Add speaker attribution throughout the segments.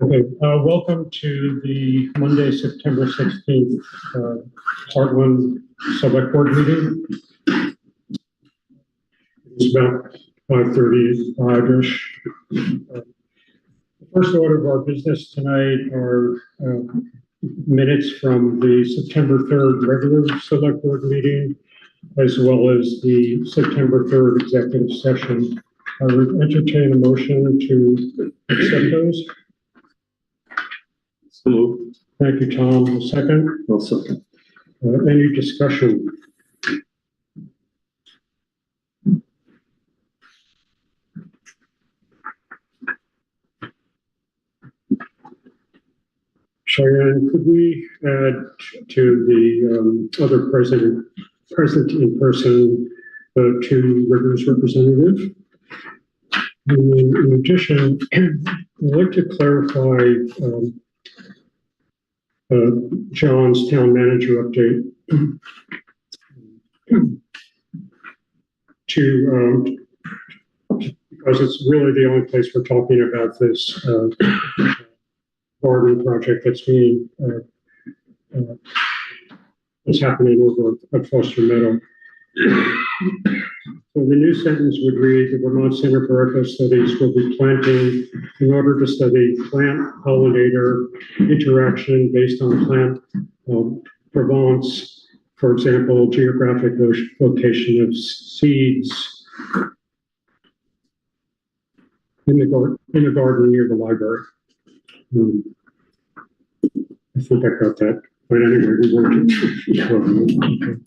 Speaker 1: Okay, welcome to the Monday, September 16th, Hartland Selectboard meeting. It's about 5:35-ish. The first order of our business tonight are minutes from the September 3rd regular Selectboard meeting, as well as the September 3rd executive session. I would entertain a motion to accept those.
Speaker 2: Hello.
Speaker 1: Thank you, Tom. A second?
Speaker 2: I'll second.
Speaker 1: Any discussion? Cheyenne, could we add to the other present in person, two Rivers representative? In addition, I'd like to clarify John's town manager update because it's really the only place we're talking about this garden project that's being that's happening over at Foster Meadow. So the new sentence would read: the Vermont Center for Eco Studies will be planting in order to study plant-pollinator interaction based on plant provenance, for example, geographic location of seeds in the garden near the library. I think I got that, but anyway, we worked it.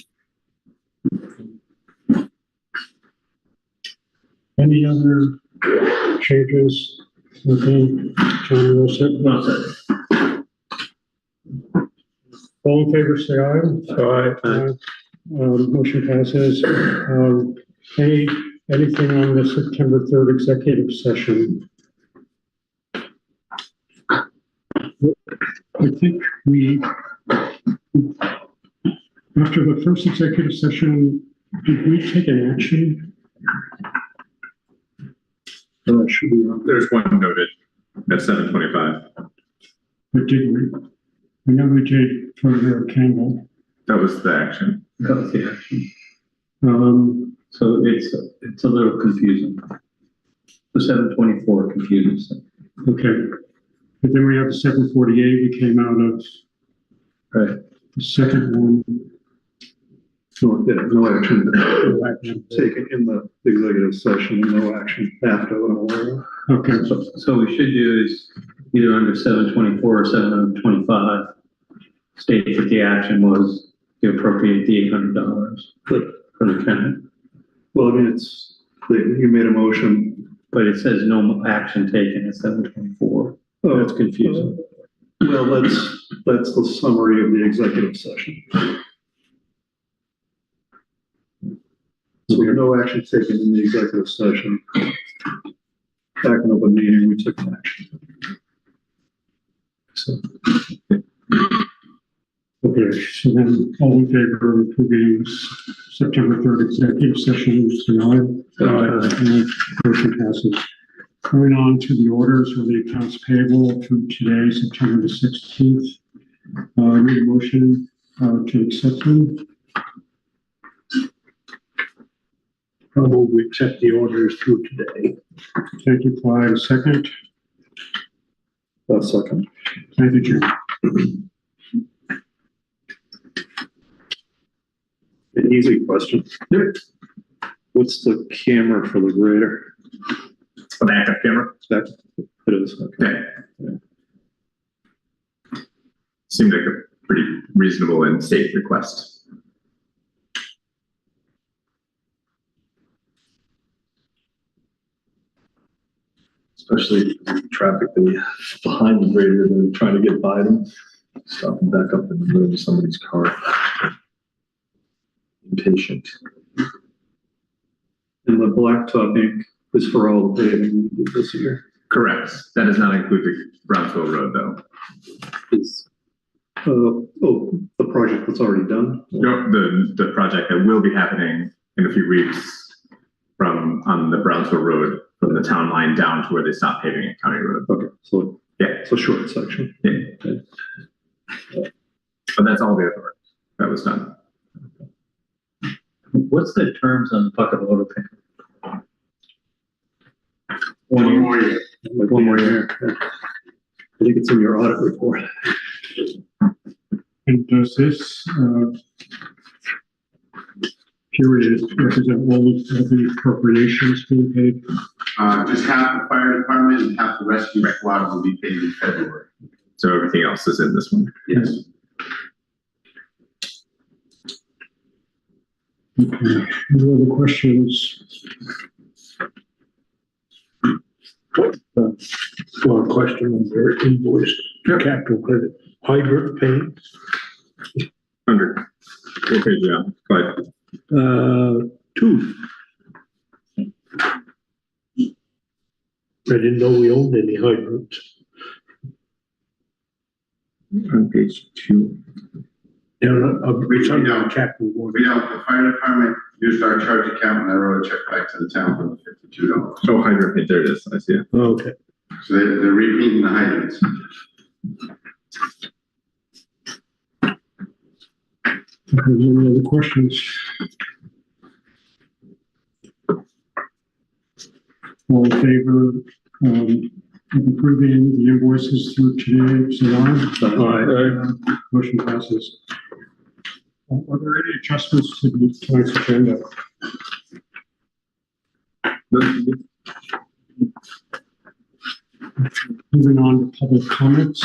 Speaker 1: Any other changes? Okay, John Wilson. All in favor, say aye. Aye. Motion passes. Anything on the September 3rd executive session? I think after the first executive session, did we take an action? Should be on.
Speaker 2: There's one noted at 7:25.
Speaker 1: But did we? I know we did for Campbell.
Speaker 2: That was the action.
Speaker 3: That was the action. So it's a little confusing. The 724 confuses them.
Speaker 1: Okay. But then we have the 748 we came out of.
Speaker 3: Right.
Speaker 1: The second one.
Speaker 2: No action
Speaker 1: taken
Speaker 2: in the executive session, no action after.
Speaker 1: Okay.
Speaker 3: So we should do is either under 724 or 725 state that the action was to appropriate the $800 for the tenant.
Speaker 2: Well, I mean, you made a motion,
Speaker 3: but it says no action taken at 724.
Speaker 2: Oh, that's confusing. Well, that's the summary of the executive session. So we have no action taken in the executive session. Back in open meeting, we took action. So.
Speaker 1: Okay, so then all in favor of approving September 3rd executive session, say aye. Motion passes. Going on to the orders for the accounts payable through today, September the 16th. Need a motion to accept them.
Speaker 2: We accept the orders through today.
Speaker 1: Thank you, Clyde. A second?
Speaker 2: A second.
Speaker 1: Thank you, Jim.
Speaker 2: An easy question. What's the camera for the grader?
Speaker 4: A backup camera?
Speaker 2: It is. Okay.
Speaker 4: Yeah. Seemed like a pretty reasonable and safe request.
Speaker 5: Especially traffic behind the grader, they're trying to get by them, stop and back up in the middle of somebody's car. Impatient.
Speaker 2: And the blacktop ink is for all the paving we did this year.
Speaker 4: Correct. That does not include the Brownsville Road, though.
Speaker 2: Is the project that's already done?
Speaker 4: No, the project that will be happening in a few weeks on the Brownsville Road, from the town line down to where they stop paving at County Road.
Speaker 2: Okay, so
Speaker 4: Yeah,
Speaker 2: it's a short section.
Speaker 4: yeah. But that's all the other work that was done.
Speaker 3: What's the terms on the bucket loader payment?
Speaker 2: One more year. Like 1 more year. I think it's in your audit report.
Speaker 1: And does this, period represent all of the appropriations being paid?
Speaker 6: Just half the fire department and half the rescue squad will be paid in February.
Speaker 4: So everything else is in this one.
Speaker 6: Yes.
Speaker 1: Okay, any other questions?
Speaker 7: One question on their invoice, capital credit, hydrant paint,
Speaker 4: 100. What page, yeah, but
Speaker 7: 2. I didn't know we owned any hydrants.
Speaker 4: on page 2.
Speaker 7: Yeah, it's on the capital one.
Speaker 6: We know the fire department used our charge account and I wrote a check back to the town for the $52.
Speaker 4: Oh, hydrant paint, there it is, I see it.
Speaker 7: Okay.
Speaker 6: So they're repeating the hydrants.
Speaker 1: Okay, any other questions? All in favor, of approving the invoices through today, say aye. Motion passes. Are there any adjustments to tonight's agenda? Moving on to public comments.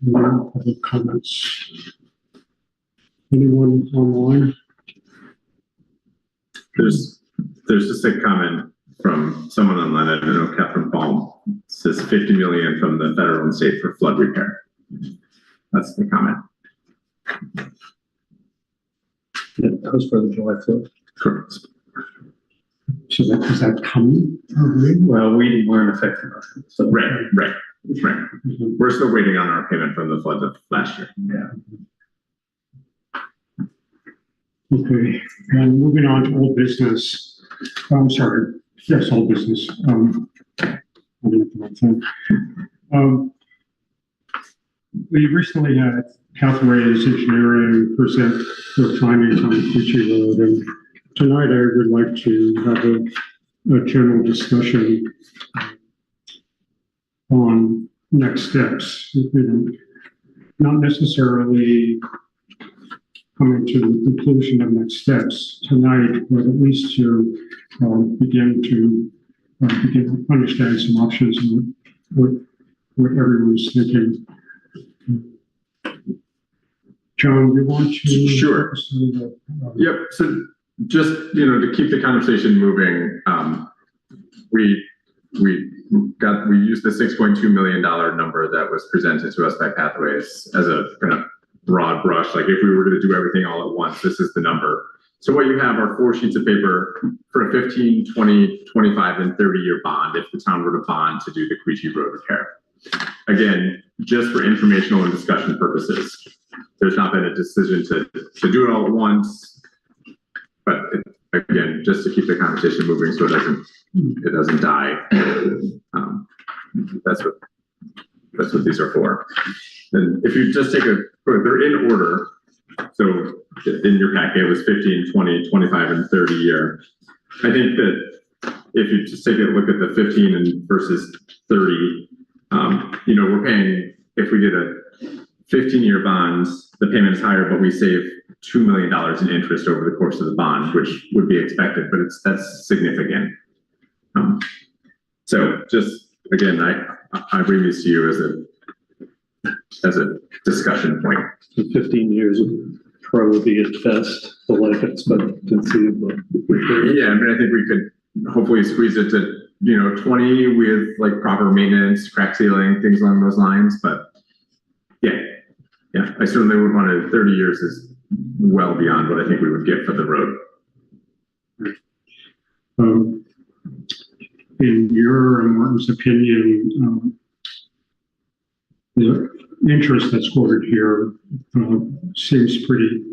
Speaker 1: No public comments. Anyone online?
Speaker 4: There's just a comment from someone online, I don't know, Catherine Palm, it says 50 million from the federal and state for flood repair. That's the comment.
Speaker 3: That was for the July flood.
Speaker 4: Correct.
Speaker 1: So is that coming?
Speaker 3: Well, we weren't affected by it, so.
Speaker 4: Right.
Speaker 1: Mhm.
Speaker 4: We're still waiting on our payment from the floods of last year.
Speaker 1: Okay, and moving on to old business. I'm sorry, yes, old business. I'm looking at the right thing. We recently had Pathways Engineering present their findings on Quechee Road, and tonight I would like to have a general discussion on next steps. Not necessarily coming to the conclusion of next steps tonight, but at least to begin to understand some options and what everyone's thinking. John, you want to?
Speaker 4: Sure. Yep, so just, to keep the conversation moving, we used the $6.2 million number that was presented to us by Pathways as a kind of broad brush, like if we were going to do everything all at once, this is the number. So what you have are 4 sheets of paper for a 15, 20, 25, and 30-year bond if the town were to bond to do the Quechee Road repair. Again, just for informational and discussion purposes. There's not been a decision to do it all at once, but again, just to keep the conversation moving so it doesn't die. That's what these are for. And if you just they're in order. So in your packet, it was 15, 20, 25, and 30 year. I think that if you just take a look at the 15 and versus 30, we're paying, if we did a 15-year bonds, the payment is higher, but we save $2 million in interest over the course of the bond, which would be expected, but that's significant. So just, again, I bring this to you as a discussion point.
Speaker 2: 15 years would probably be at best the life expectancy of the repair.
Speaker 4: Yeah, I think we could hopefully squeeze it to 20 with like proper maintenance, crack sealing, things along those lines. But yeah, I certainly would want to. 30 years is well beyond what I think we would get for the road.
Speaker 1: In your and Martin's opinion, the interest that's quoted here seems pretty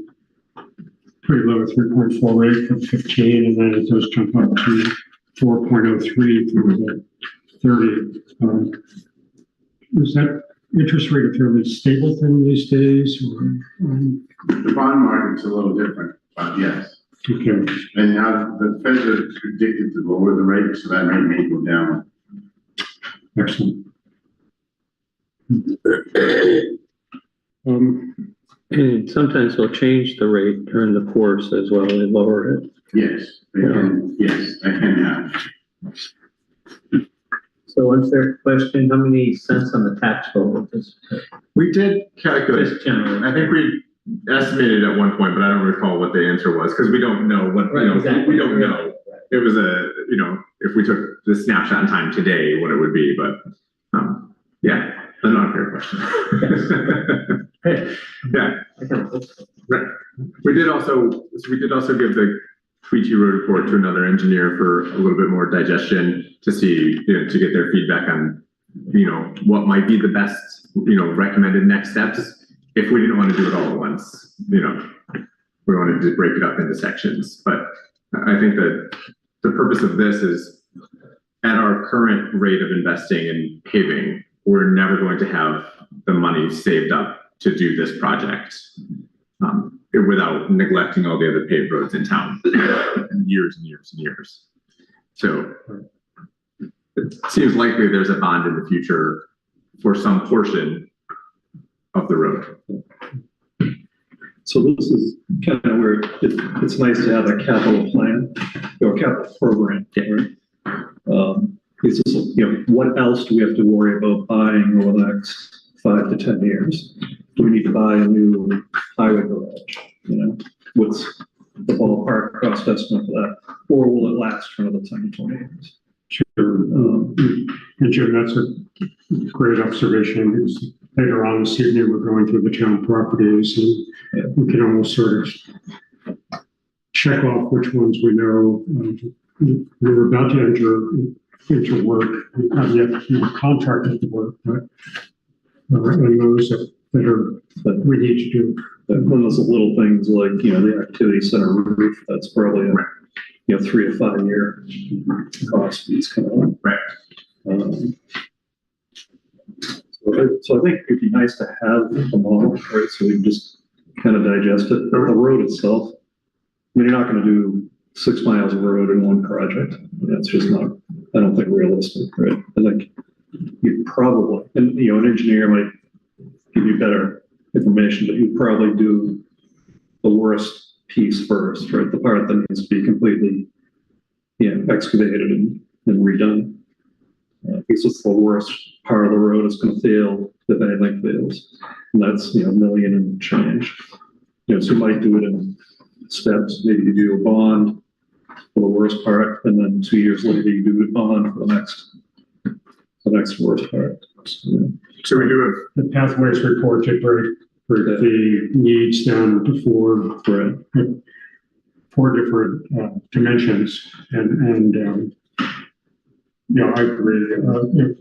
Speaker 1: pretty low, 3.48 for 15, and then it does jump up to 4.03 for the 30. Is that interest rate fairly stable thing these days? Or,
Speaker 6: The bond market's a little different, but yes.
Speaker 1: okay.
Speaker 6: And now the Feds are predicted to lower the rate, so that rate may go down.
Speaker 1: Excellent.
Speaker 3: And sometimes they'll change the rate during the course as well, they lower it.
Speaker 6: Yes, they can, yes, they can have.
Speaker 3: So unfair question, how many cents on the tax bill with this?
Speaker 4: We did calculate,
Speaker 3: Just generally.
Speaker 4: I think we estimated at one point, but I don't recall what the answer was, because we don't know what,
Speaker 3: Right,
Speaker 4: you know,
Speaker 3: exactly.
Speaker 4: we don't know. It was if we took the snapshot in time today, what it would be, but, yeah, an unfair question. Yeah, right. We did also give the Quechee Road report to another engineer for a little bit more digestion to see, to get their feedback on, what might be the best, recommended next steps. If we didn't want to do it all at once, we wanted to break it up into sections. But I think that the purpose of this is, at our current rate of investing in paving, we're never going to have the money saved up to do this project without neglecting all the other paved roads in town years and years and years. So it seems likely there's a bond in the future for some portion of the road.
Speaker 5: So this is kind of where it's nice to have a capital plan or capital program. Right? It's just, what else do we have to worry about buying over the next 5 to 10 years? Do we need to buy a new highway garage? What's the ballpark cost estimate for that? Or will it last for another 10 to 20 years?
Speaker 1: Sure. And Jim, that's a great observation, because later on this evening, we're going through the town properties, and we can almost sort of check off which ones we know. We're about to enter into work. We haven't yet contracted the work, but and those that we need to do.
Speaker 5: One of those little things like, the activity center roof, that's probably a 3 to 5 year cost. These kind of
Speaker 4: Right.
Speaker 5: So I think it'd be nice to have a model, right? So we can just kind of digest it. The road itself, you're not going to do 6 miles of road in one project. That's just not, I don't think, realistic, right? I think you probably, and an engineer might give you better information, but you probably do the worst piece first, right? The part that needs to be completely, excavated and redone. Because it's the worst part of the road is going to fail if anything fails. And that's, $1 million and change. So you might do it in steps. Maybe you do a bond for the worst part, and then 2 years later you do a bond for the next worst part.
Speaker 4: So we do
Speaker 1: The pathways report to break the needs down to four different dimensions, and I agree.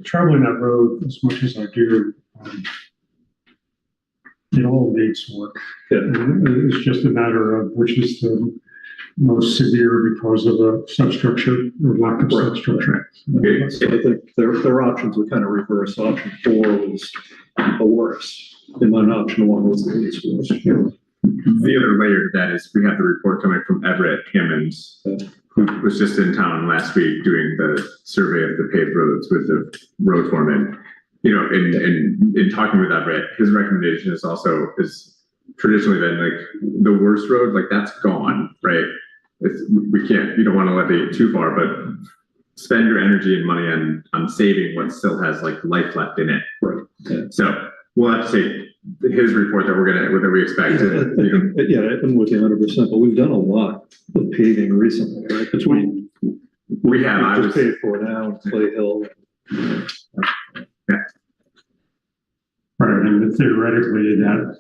Speaker 1: Traveling that road as much as I do, it all needs work. And it's just a matter of which is the most severe because of the substructure or lack of substructure.
Speaker 5: So I think their options were kind of reverse. Option 4 was the worst, and then option 1 was the least worst.
Speaker 4: the other layer to that is we have the report coming from Everett Hammonds, who was just in town last week doing the survey of the paved roads with the road foreman. In talking with Everett, his recommendation is traditionally been like the worst road, like that's gone, right? You don't want to let it get too far, but spend your energy and money on saving what still has like life left in it.
Speaker 5: Right. Yeah.
Speaker 4: So we'll have to take his report that we expect.
Speaker 5: Yeah, I'm with you 100%, but we've done a lot of paving recently, right? Between
Speaker 4: we have
Speaker 5: just paid for now, Clay Hill.
Speaker 4: Yeah.
Speaker 1: Right, and theoretically that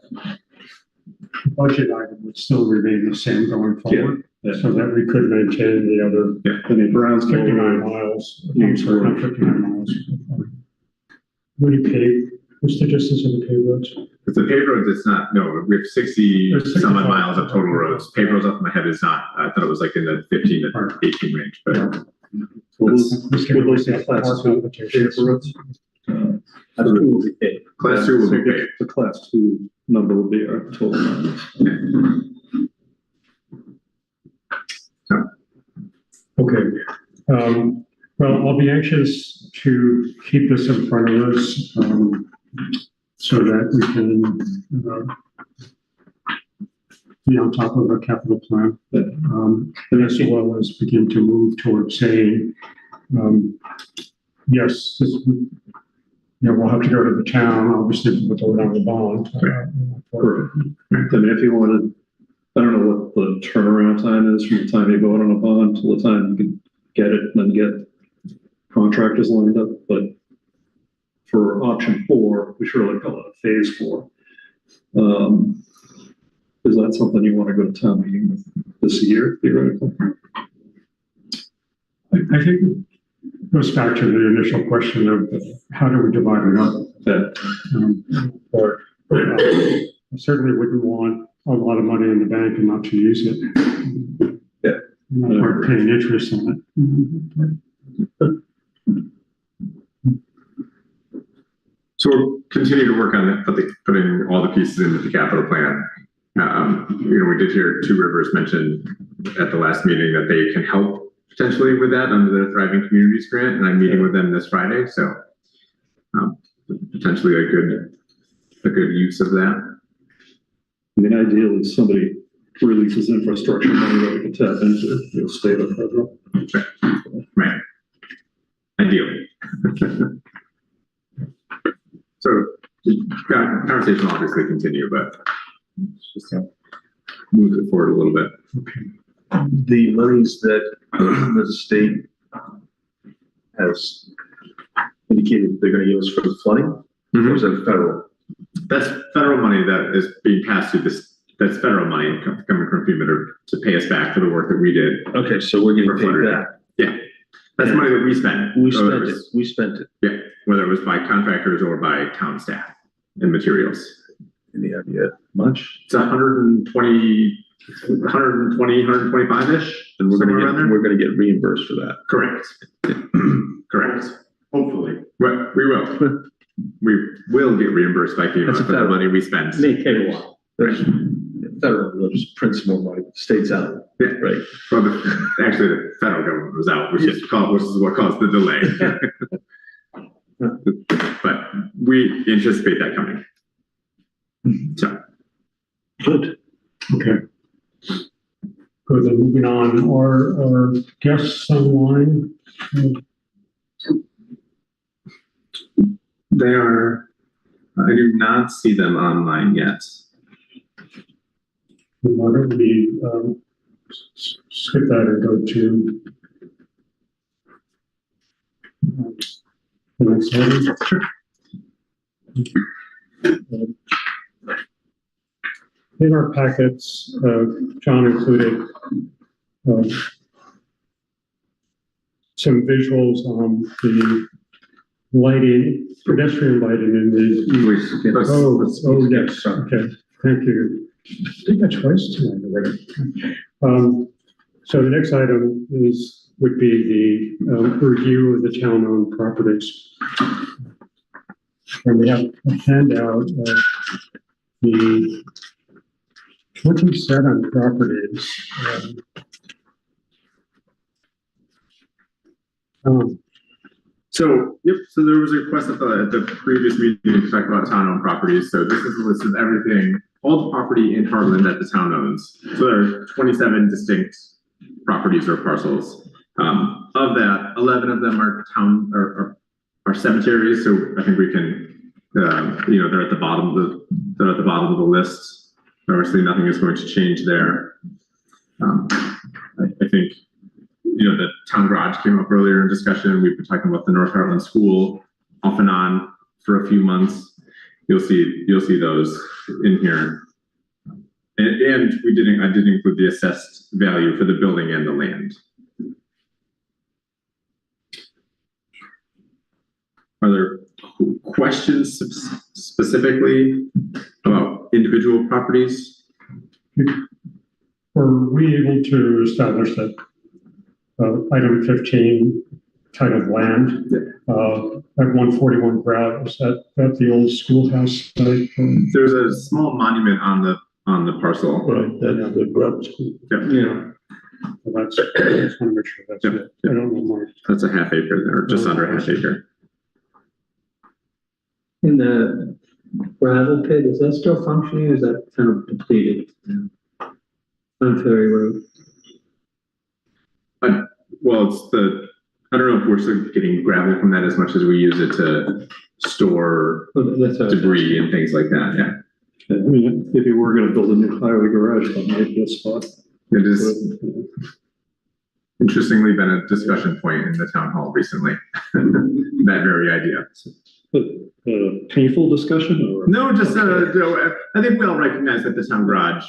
Speaker 1: budget item would still remain the same going forward.
Speaker 5: Yeah.
Speaker 1: So that we could maintain the other.
Speaker 5: I mean, Brown's
Speaker 1: 59 miles. I'm sorry, not 59 miles. What do you pave? What's the distance of the paved roads?
Speaker 4: It's a paved road that's not, no, we have 60 some odd miles of total roads. Paved roads off my head is not, I thought it was like in the 15 to 18 range, but
Speaker 5: Will those be class two paved roads?
Speaker 4: class 2 will be paved.
Speaker 5: The class two number will be our total miles.
Speaker 1: Okay. Well, I'll be anxious to keep this in front of us, so that we can, be on top of a capital plan, and as well as begin to move towards saying, yes, this, we'll have to go to the town, obviously, with vote on the bond.
Speaker 5: Correct. I mean, if you wanted, I don't know what the turnaround time is from the time you vote on a bond till the time you can get it and then get contractors lined up, but for option 4, we should really call it a phase 4. Is that something you want to go to town meeting with this year, theoretically?
Speaker 1: I think it goes back to the initial question of how do we divide it up? I certainly wouldn't want a lot of money in the bank and not to use it.
Speaker 5: Yeah.
Speaker 1: Not paying interest on it.
Speaker 4: So we'll continue to work on it, putting all the pieces into the capital plan. We did hear Two Rivers mention at the last meeting that they can help potentially with that under the Thriving Communities grant, and I'm meeting with them this Friday. So potentially a good use of that.
Speaker 5: I mean, ideally, somebody releases infrastructure money that we can tap into, state or federal.
Speaker 4: Right. Ideally. So, conversation will obviously continue, but just move it forward a little bit.
Speaker 8: The monies that the state has indicated they're going to use for the flooding, or is that federal?
Speaker 4: That's federal money that is being passed through this. That's federal money coming from FEMA to pay us back for the work that we did.
Speaker 8: Okay, so we're getting paid back.
Speaker 4: Yeah, that's money that we spent.
Speaker 8: We spent it. We spent it.
Speaker 4: Yeah, whether it was by contractors or by town staff and materials.
Speaker 8: Any idea? Much?
Speaker 4: It's 125-ish,
Speaker 8: and we're going to get reimbursed for that.
Speaker 4: Correct. Correct. Hopefully, well, we will. We will get reambushed by FEMA for the money we spent.
Speaker 8: May take a while. Federal, they'll just print some more money. State's out.
Speaker 4: Yeah.
Speaker 8: Right.
Speaker 4: Well, actually, the federal government was out, which is what caused the delay. But we anticipate that coming. So.
Speaker 8: Good.
Speaker 1: Okay. Good, then moving on, our guests online.
Speaker 4: They are, I do not see them online yet.
Speaker 1: Why don't we skip that and go to the next item? In our packets, John included some visuals on the lighting, pedestrian lighting in the. Oh, yes. Okay. Thank you. I did that twice tonight already. So the next item would be the review of the town-owned properties. And we have a handout of the 27 properties.
Speaker 4: So there was a request at the previous meeting to talk about town-owned properties. So this is a list of everything, all the property in Hartland that the town owns. So there are 27 distinct properties or parcels. Of that, 11 of them are are cemeteries. So I think we can, they're at the bottom of the list. Obviously, nothing is going to change there. I think. The town garage came up earlier in discussion. We've been talking about the North Hartland School off and on for a few months. You'll see those in here. And I did include the assessed value for the building and the land. Are there questions specifically about individual properties?
Speaker 1: Were we able to establish that item 15 kind of land at 141 Grout, is that the old schoolhouse site?
Speaker 4: There's a small monument on the parcel.
Speaker 7: Right, that's the grub school.
Speaker 3: Yeah.
Speaker 1: Well, that's, I just want to make sure that's
Speaker 4: Yep,
Speaker 1: it.
Speaker 4: yep.
Speaker 1: I don't know more.
Speaker 4: That's a half acre there, just under a half acre.
Speaker 3: In the gravel pit, is that still functioning or is that kind of depleted? On Ferry Road.
Speaker 4: Well, I don't know if we're still getting gravel from that as much as we use it to store
Speaker 3: That's what I was
Speaker 4: debris and things like that, yeah.
Speaker 5: I mean, if you were gonna build a new highway garage, that might be a spot.
Speaker 4: It is interestingly been a discussion point in the town hall recently, that very idea.
Speaker 5: But, painful discussion or?
Speaker 4: No, just, I think we all recognize that the town garage,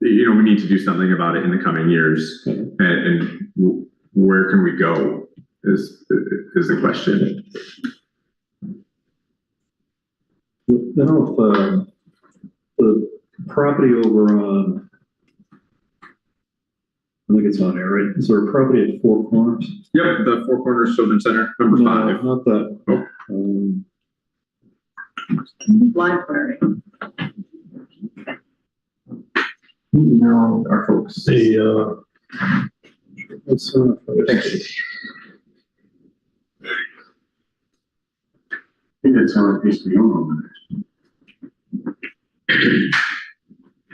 Speaker 4: we need to do something about it in the coming years. And where can we go is the question.
Speaker 5: I don't know if, the property over on, I think it's on here, right? Is there a property at Four Corners?
Speaker 4: Yep, the Four Corners Children's Center, number
Speaker 5: No,
Speaker 4: 5.
Speaker 5: not that.
Speaker 4: Oh.
Speaker 9: Library.
Speaker 4: No, our folks.
Speaker 7: The,
Speaker 5: It's,
Speaker 4: Thanks.
Speaker 6: I think it's on a piece we own.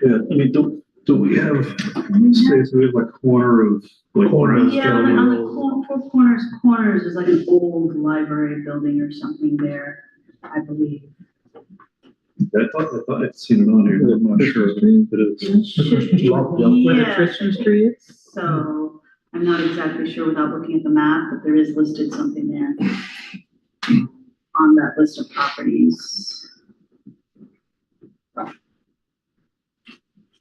Speaker 5: yeah, I mean, do we have, space, we have like corner of, like.
Speaker 7: Corner.
Speaker 9: Yeah, but on the Four Corners is like an old library building or something there, I believe.
Speaker 5: I thought I'd seen it on here, I'm not sure if it is.
Speaker 9: It should be,
Speaker 3: Where the
Speaker 9: yeah,
Speaker 3: Christmas tree is?
Speaker 9: so I'm not exactly sure without looking at the map, but there is listed something there on that list of properties.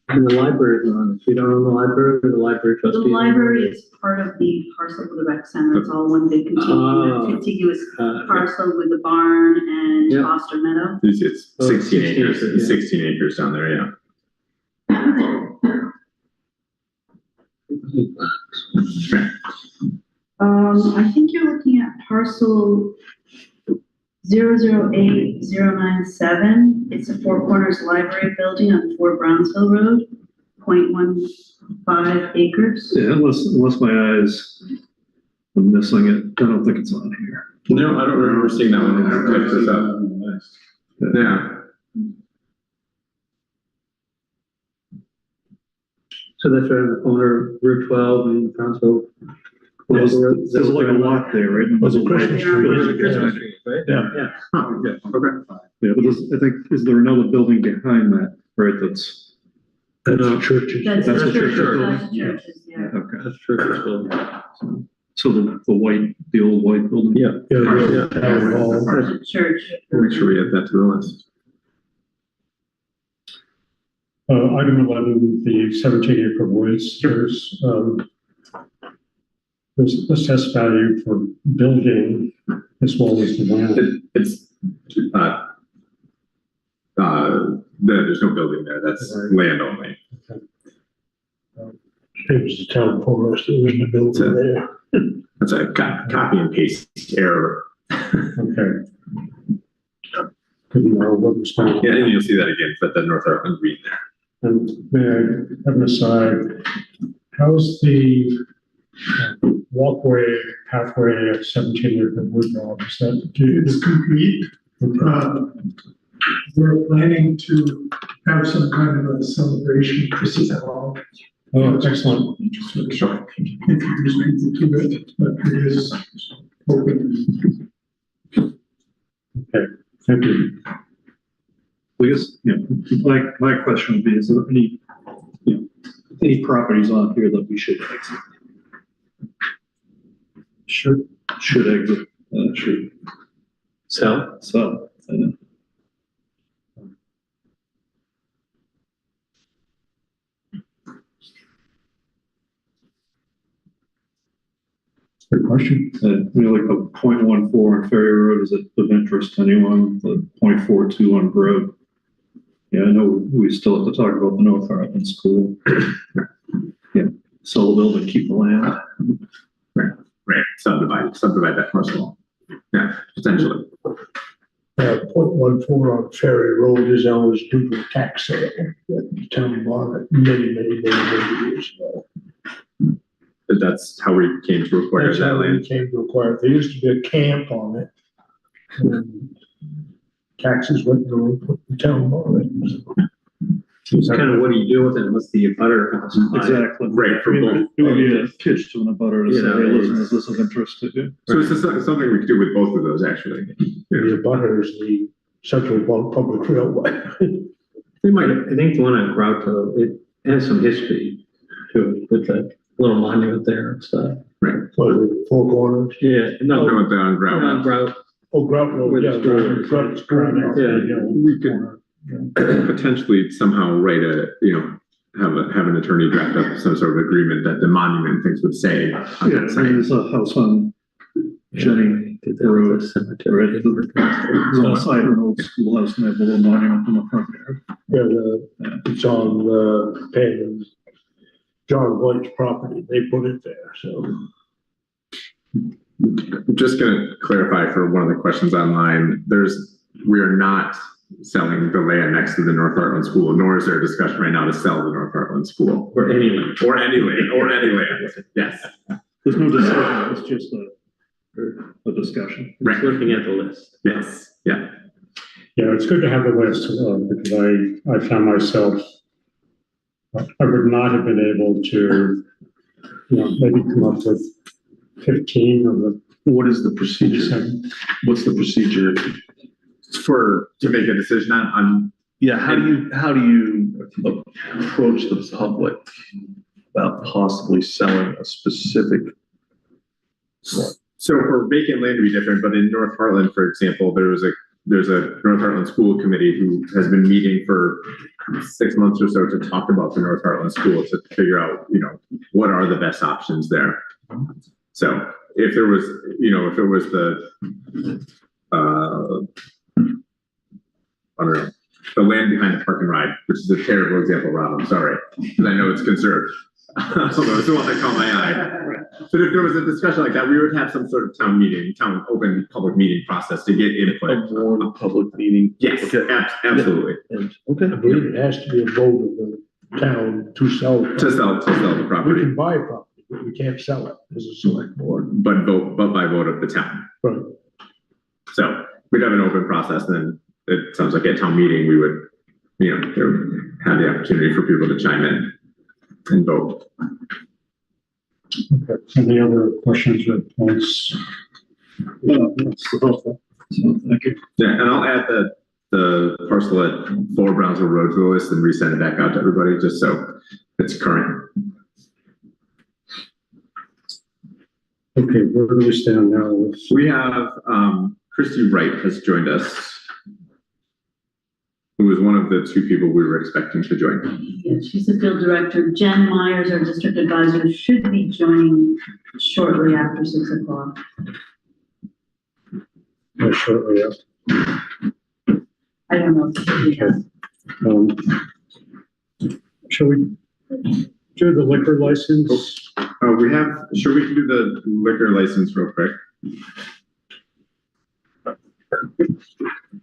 Speaker 3: And the library is on, if you don't own the library, the library
Speaker 9: The
Speaker 3: trustee.
Speaker 9: library is part of the parcel for the rec center, it's all one big contiguous parcel with the barn and
Speaker 3: Yeah.
Speaker 9: Foster Meadow.
Speaker 4: It's
Speaker 3: Oh,
Speaker 4: 16 acres,
Speaker 3: yeah.
Speaker 4: it's 16 acres down there, yeah.
Speaker 9: I think you're looking at parcel 008097. It's a Four Corners Library building on 4 Brownsville Road, 0.15 acres.
Speaker 5: Yeah, unless my eyes are missing it, I don't think it's on here.
Speaker 4: No, I don't remember seeing that one. Check this out. Yeah.
Speaker 3: So that's right on the corner of Route 12 and Brownsville.
Speaker 5: There's like a lot there, right?
Speaker 7: was a Christmas tree.
Speaker 3: There's a Christmas tree, right?
Speaker 7: Yeah.
Speaker 3: Yeah.
Speaker 4: Oh, yeah, okay.
Speaker 5: Yeah, but I think, is there another building behind that, right, that's,
Speaker 7: That's the churches.
Speaker 9: That's
Speaker 5: That's
Speaker 9: the
Speaker 5: a church
Speaker 9: churches,
Speaker 5: building.
Speaker 9: that's the churches, yeah.
Speaker 5: okay.
Speaker 3: That's Church's building.
Speaker 5: So the old white building?
Speaker 3: Yeah.
Speaker 7: Yeah,
Speaker 3: Yeah.
Speaker 7: town hall.
Speaker 9: There's a church.
Speaker 4: We'll make sure we add that to the list.
Speaker 1: Item 11, the 17-acre woods, there's assessed value for building as well as the land.
Speaker 4: It's, there's no building there, that's land only.
Speaker 7: It was the town forest, there wasn't a building there.
Speaker 4: That's a copy and paste error.
Speaker 1: Okay. Couldn't know what was going on.
Speaker 4: Yeah, and you'll see that again, but the North Hartland green there.
Speaker 1: And may I have an aside, how's the walkway, pathway at 17-acre wood road? Is that?
Speaker 10: It's complete. We're planning to have some kind of a celebration, Chris's Hall.
Speaker 1: Oh, excellent.
Speaker 10: Introduce people to it, but it is open.
Speaker 1: Okay, thank you.
Speaker 5: I guess, my question would be, is there any properties on here that we should exit? Should exit, should
Speaker 3: Sell?
Speaker 5: sell.
Speaker 1: Good question.
Speaker 5: Like a 0.14 on Ferry Road is of interest to anyone, the 0.42 on Grove. Yeah, I know we still have to talk about the North Hartland School. Yeah, sell the building, keep the land.
Speaker 4: Right, subdivide that parcel. Yeah, potentially.
Speaker 7: 0.14 on Ferry Road is always due to a tax sale that the town bought it many years ago.
Speaker 4: That's how we came to acquire
Speaker 7: That's
Speaker 4: that
Speaker 7: how we
Speaker 4: land.
Speaker 7: came to acquire it. There used to be a camp on it. And taxes went through, the town bought it.
Speaker 3: It's kind of what do you do with it unless the butter has to buy it?
Speaker 5: Exactly.
Speaker 4: Right, for
Speaker 5: I mean,
Speaker 4: both.
Speaker 5: it would be a pitch to an abutter to
Speaker 3: You
Speaker 5: say,
Speaker 3: know,
Speaker 5: hey, listen,
Speaker 3: it's-
Speaker 5: is this of interest to you?
Speaker 4: So it's just something we could do with both of those, actually.
Speaker 7: The butter is the Central Public Railway.
Speaker 3: We might, I think the one on Grotto, it has some history to it with the little monument there and stuff.
Speaker 7: Well, Four Corners.
Speaker 3: Yeah,
Speaker 4: No,
Speaker 3: no,
Speaker 4: with the on ground.
Speaker 3: on Grotto.
Speaker 7: Oh, Grout Road,
Speaker 3: With
Speaker 7: yeah.
Speaker 3: the store.
Speaker 7: Grout's ground out there,
Speaker 3: Yeah.
Speaker 4: We could potentially somehow write have an attorney draft up some sort of agreement that the monument things would say on
Speaker 5: Yeah,
Speaker 4: that
Speaker 5: I mean,
Speaker 4: site.
Speaker 5: there's a house on Jenny Road,
Speaker 3: Cemetery.
Speaker 5: right? It's on the side of an old schoolhouse and they have a little monument in the front there.
Speaker 7: Yeah, it's on, Pam, John White's property. They put it there, so.
Speaker 4: I'm just gonna clarify for one of the questions online, we are not selling the land next to the North Hartland School, nor is there a discussion right now to sell the North Hartland School.
Speaker 3: Or any land.
Speaker 4: Or any land, yes.
Speaker 5: There's no decision, it's just a discussion.
Speaker 3: Just looking at the list.
Speaker 4: Yes, yeah.
Speaker 1: Yeah, it's good to have the list, because I found myself, I would not have been able to, maybe come up with 15 of the
Speaker 8: What is the procedure?
Speaker 1: 27.
Speaker 8: What's the procedure?
Speaker 4: To make a decision on,
Speaker 8: Yeah, how do you approach the public about possibly selling a specific?
Speaker 4: so for vacant land to be different, but in North Hartland, for example, there's a North Hartland School Committee who has been meeting for 6 months or so to talk about the North Hartland School to figure out, what are the best options there. So if there was, if it was I don't know, the land behind the park and ride, which is a terrible example, Rob, I'm sorry, because I know it's conserved. Although it's the one that caught my eye. But if there was a discussion like that, we would have some sort of town open public meeting process to get input.
Speaker 8: A warm public meeting?
Speaker 4: Yes,
Speaker 8: Okay.
Speaker 4: absolutely.
Speaker 8: And,
Speaker 7: I
Speaker 8: okay.
Speaker 7: believe it has to be a vote of the town to sell. it.
Speaker 4: To sell the
Speaker 7: We
Speaker 4: property,
Speaker 7: can buy property, but we can't sell it as a select board.
Speaker 4: but by vote of the town.
Speaker 7: Right.
Speaker 4: So we'd have an open process, and then it sounds like at town meeting, we would, there would have the opportunity for people to chime in and vote.
Speaker 1: Okay. Any other questions or points?
Speaker 5: That's helpful. So, thank you.
Speaker 4: Yeah, and I'll add the parcel at 4 Brownsville Road to the list and resend it back out to everybody, just so it's current.
Speaker 1: Okay, where do we stand now?
Speaker 4: We have, Christy Wright has joined us, who was one of the 2 people we were expecting to join.
Speaker 9: Yeah, she's the field director. Jen Myers, our district advisor, should be joining shortly after 6 o'clock.
Speaker 1: Shortly after.
Speaker 9: I don't know if she has.
Speaker 1: Shall we do the liquor license?
Speaker 4: We can do the liquor license real quick.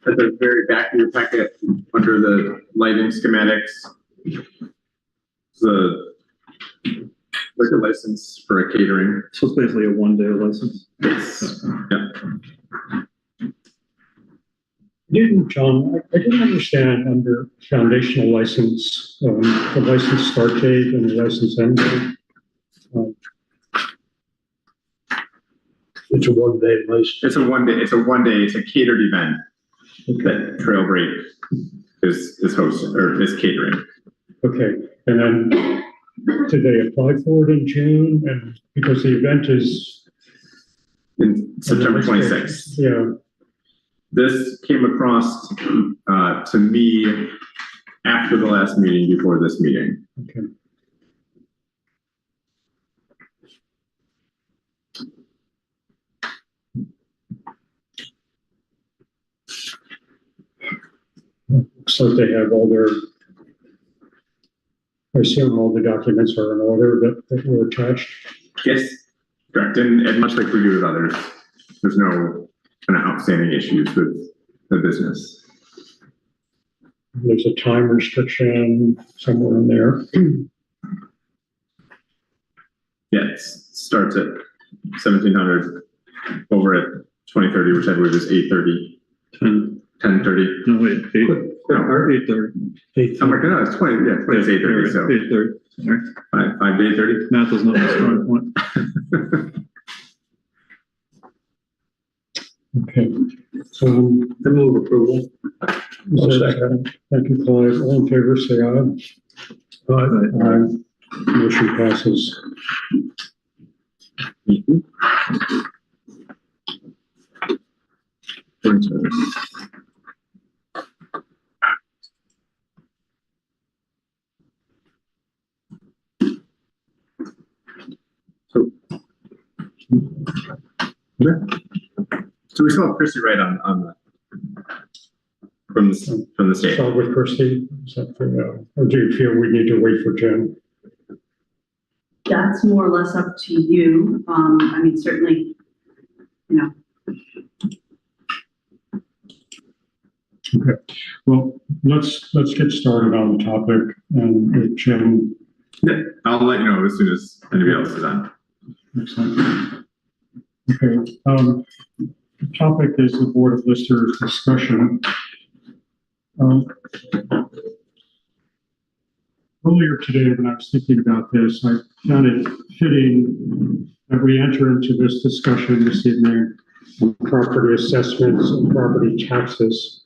Speaker 4: At the very back of your packet, under the lighting schematics, the liquor license for a catering.
Speaker 5: So it's basically a one-day license.
Speaker 4: Yes. Yeah.
Speaker 1: John, I didn't understand under foundational license, the license start date and the license end date.
Speaker 7: It's a one-day license.
Speaker 4: It's a catered event that Trail Break is hosting or is catering.
Speaker 1: Okay, and then did they apply for it in June? And because the event is
Speaker 4: In September 26th.
Speaker 1: Yeah,
Speaker 4: This came across to me after the last meeting, before this meeting.
Speaker 1: okay. So they have all their, I assume all the documents are in order that were attached.
Speaker 4: Yes, correct. And much like we do with others, there's no kind of outstanding issues with the business.
Speaker 1: There's a time restriction somewhere in there.
Speaker 4: Yeah, it starts at 1700, over at 2030, which I believe is 8:30, 10:30.
Speaker 5: No, wait, 8:30.
Speaker 4: I'm like, no, it's 20, yeah, it's 8:30, so
Speaker 5: 8:30. Sorry.
Speaker 4: 5 to 8:30.
Speaker 5: Math is not my strong point.
Speaker 1: Okay. I move approval. Thank you, Clive. All in favor, say aye. Aye. Motion passes.
Speaker 4: So we still have Christy right on the from the state.
Speaker 1: Start with Christie. Is that for, or do you feel we need to wait for Jen?
Speaker 9: That's more or less up to you. I mean, certainly, you know.
Speaker 1: Okay. Well, let's get started on the topic, and Jen.
Speaker 4: Yeah, I'll let you know as soon as anybody else is on.
Speaker 1: Excellent. Okay. The topic is the Board of Listers discussion. Earlier today, when I was thinking about this, I found it fitting that we enter into this discussion this evening on property assessments and property taxes,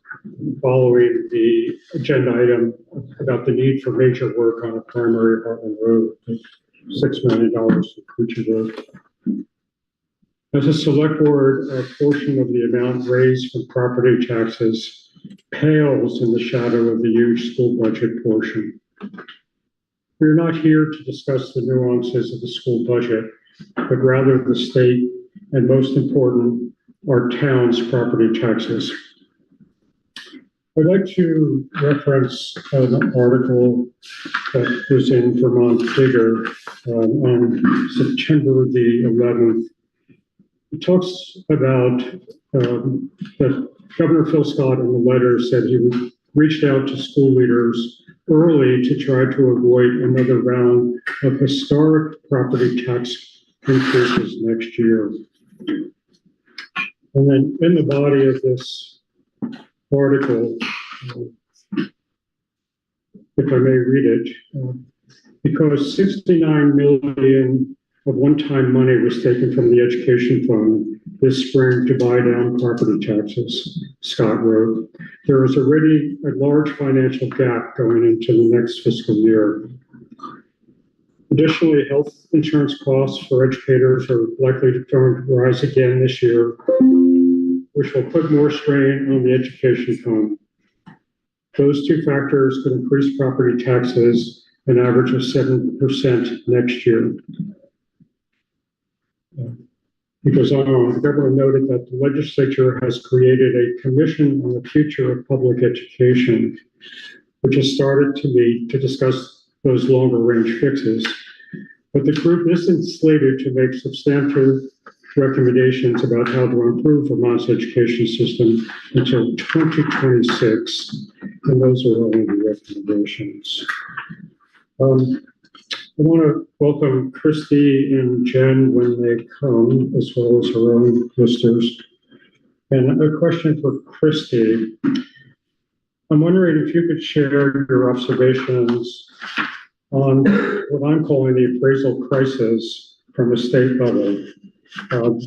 Speaker 1: following the agenda item about the need for major work on a primary Hartland road, $6 million for Quechee Road. As a select board, a portion of the amount raised from property taxes pales in the shadow of the huge school budget portion. We're not here to discuss the nuances of the school budget, but rather the state, and most important, our town's property taxes. I'd like to reference an article that was in Vermont Digger on September the 11th. It talks about that Governor Phil Scott in the letter said he reached out to school leaders early to try to avoid another round of historic property tax increases next year. And then in the body of this article, if I may read it, because 69 million of one-time money was taken from the education fund this spring to buy down property taxes, Scott wrote. There is already a large financial gap going into the next fiscal year. Additionally, health insurance costs for educators are likely to rise again this year, which will put more strain on the education fund. Those two factors could increase property taxes an average of 7% next year. He goes on, the governor noted that the legislature has created a commission on the future of public education, which has started to meet to discuss those longer range fixes. But the group isn't slated to make substantive recommendations about how to improve Vermont's education system until 2026, and those are only the recommendations. I want to welcome Christy and Jen when they come, as well as her own listers. And a question for Christy. I'm wondering if you could share your observations on what I'm calling the appraisal crisis from a state level,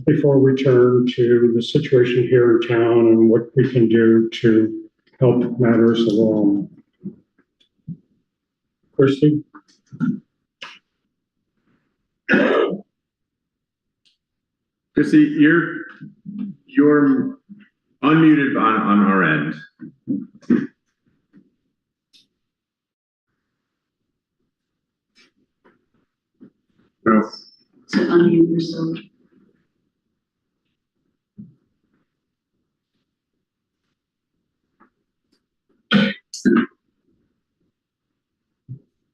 Speaker 1: before we turn to the situation here in town and what we can do to help matters along. Christy?
Speaker 4: Chrissy, you're unmuted on our end. No.
Speaker 9: So unmute yourself.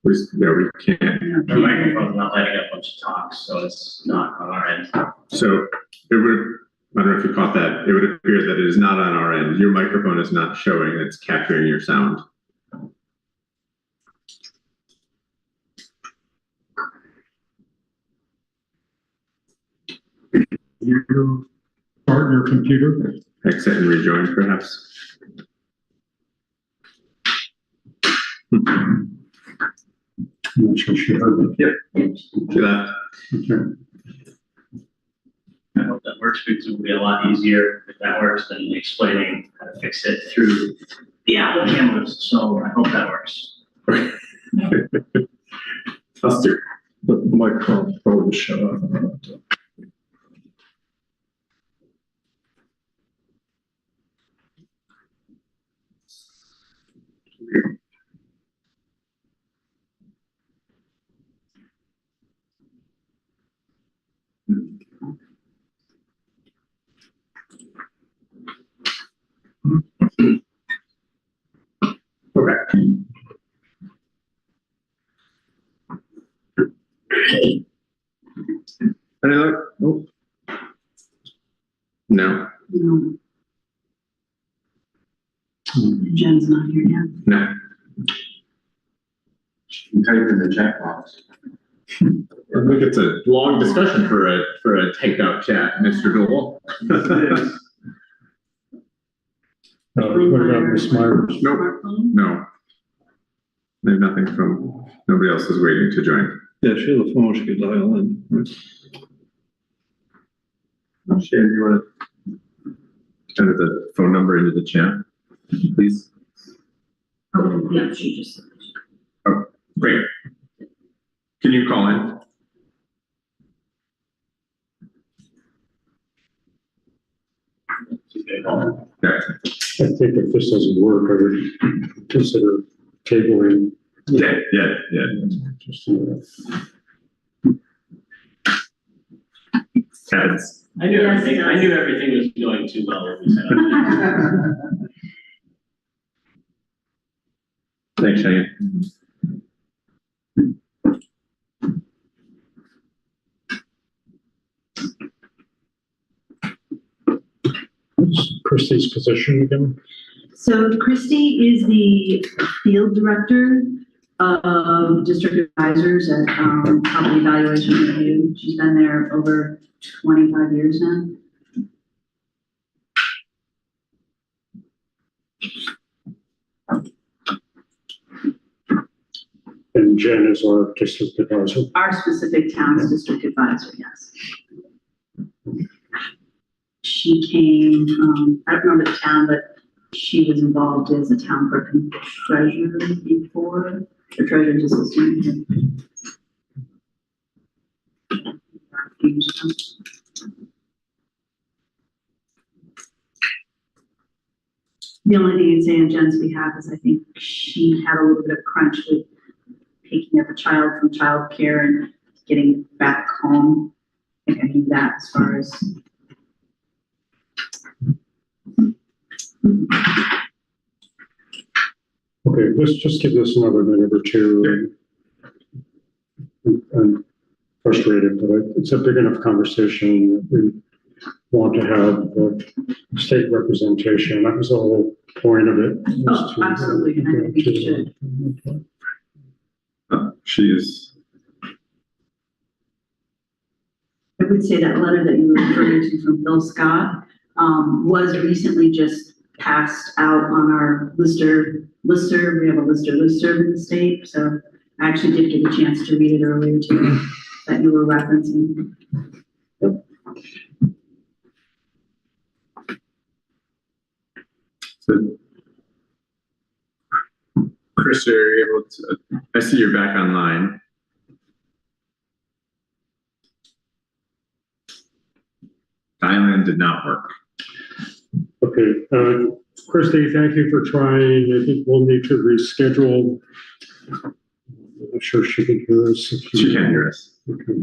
Speaker 4: we can't.
Speaker 11: The microphone's not letting up when she talks, so it's not on our end.
Speaker 4: So it would, I don't know if you caught that. It would appear that it is not on our end. Your microphone is not showing. It's capturing your sound.
Speaker 1: You start your computer.
Speaker 4: Exit and rejoin, perhaps.
Speaker 1: I'm not sure she heard me.
Speaker 4: Yep. See that?
Speaker 1: Okay.
Speaker 11: I hope that works because it will be a lot easier if that works than explaining how to fix it through the Apple cameras. So I hope that works.
Speaker 4: Let's do.
Speaker 5: The microphone probably just shut off.
Speaker 4: Any other? Nope. No.
Speaker 9: No. Jen's not here yet.
Speaker 4: No.
Speaker 6: You can type in the chat box.
Speaker 4: I think it's a long discussion for a takeout chat, Mr. Dole.
Speaker 1: What about Ms. Myers?
Speaker 4: Nope.
Speaker 9: Smartphone?
Speaker 4: No. I have nothing from, nobody else is waiting to join.
Speaker 5: Yeah, she has a phone, she could dial in.
Speaker 4: Shannon, you want to enter the phone number into the chat, please?
Speaker 9: Oh, yeah, she just.
Speaker 4: Oh, great. Can you call in? Yeah.
Speaker 1: I think if this doesn't work, I would consider tabling.
Speaker 4: Yeah.
Speaker 1: Just,
Speaker 4: Cats.
Speaker 11: I knew everything was going too well when we set up.
Speaker 4: Thanks, Shane.
Speaker 1: what's Christie's position again?
Speaker 9: So Christy is the field director of district advisors at Property Valuation Review. She's been there over 25 years now.
Speaker 1: And Jen is our district advisor.
Speaker 9: Our specific town's district advisor, yes. She came, I don't remember the town, but she was involved as a town clerk and treasurer before, the treasurer's assistant. The only thing I'd say on Jen's behalf is I think she had a little bit of crunch with picking up a child from childcare and getting back home. I think I knew that as far as.
Speaker 1: Okay, let's just give this another minute or two. I'm frustrated, but it's a big enough conversation that we want to have state representation. That was the whole point of it.
Speaker 9: Oh, absolutely, and I think we should.
Speaker 4: She is.
Speaker 9: I would say that letter that you were referring to from Bill Scott was recently just passed out on our lister. We have a lister in the state, so I actually did get a chance to read it earlier today that you were referencing.
Speaker 4: So, Chris, are you able to, I see you're back online. Dial-in did not work.
Speaker 1: Okay, Christy, thank you for trying. I think we'll need to reschedule. I'm not sure she can hear us.
Speaker 4: She can hear us.
Speaker 1: Okay.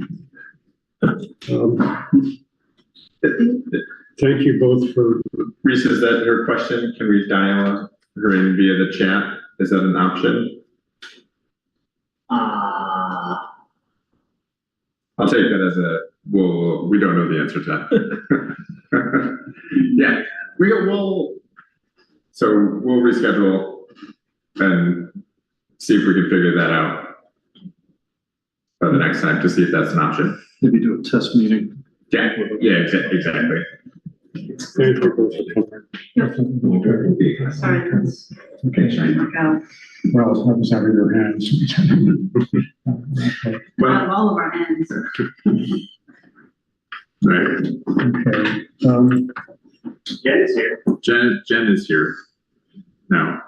Speaker 1: Thank you both for.
Speaker 4: Reese, is that her question? Can we dial her in via the chat? Is that an option? I'll take that as well, we don't know the answer to that. Yeah, so we'll reschedule and see if we can figure that out for the next time to see if that's an option.
Speaker 5: Maybe do a test meeting.
Speaker 4: Yeah, exactly.
Speaker 1: Sorry, that's,
Speaker 9: Okay, trying to work out.
Speaker 1: well, I was out of your hands.
Speaker 9: Out of all of our ends.
Speaker 4: Right.
Speaker 1: Okay,
Speaker 11: Jen is here.
Speaker 4: Jen is here now.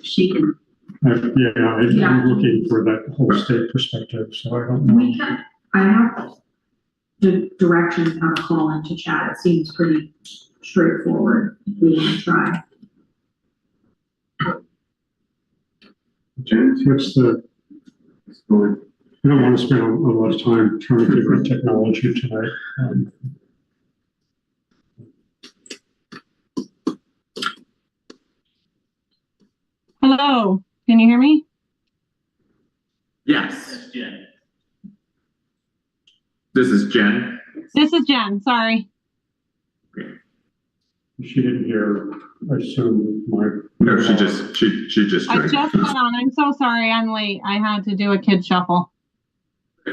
Speaker 9: She can.
Speaker 1: I'm looking for that whole state perspective, so I don't know.
Speaker 12: I have the directions how to call into chat. It seems pretty straightforward if we want to try.
Speaker 1: What's the, I don't want to spend a lot of time trying to figure out technology tonight.
Speaker 13: Hello, can you hear me?
Speaker 4: Yes.
Speaker 11: Jen.
Speaker 4: This is Jen.
Speaker 13: This is Jen, sorry.
Speaker 1: She didn't hear, I assume, my.
Speaker 4: No, she just
Speaker 13: I
Speaker 4: joined.
Speaker 13: just got on. I'm so sorry I'm late. I had to do a kid shuffle.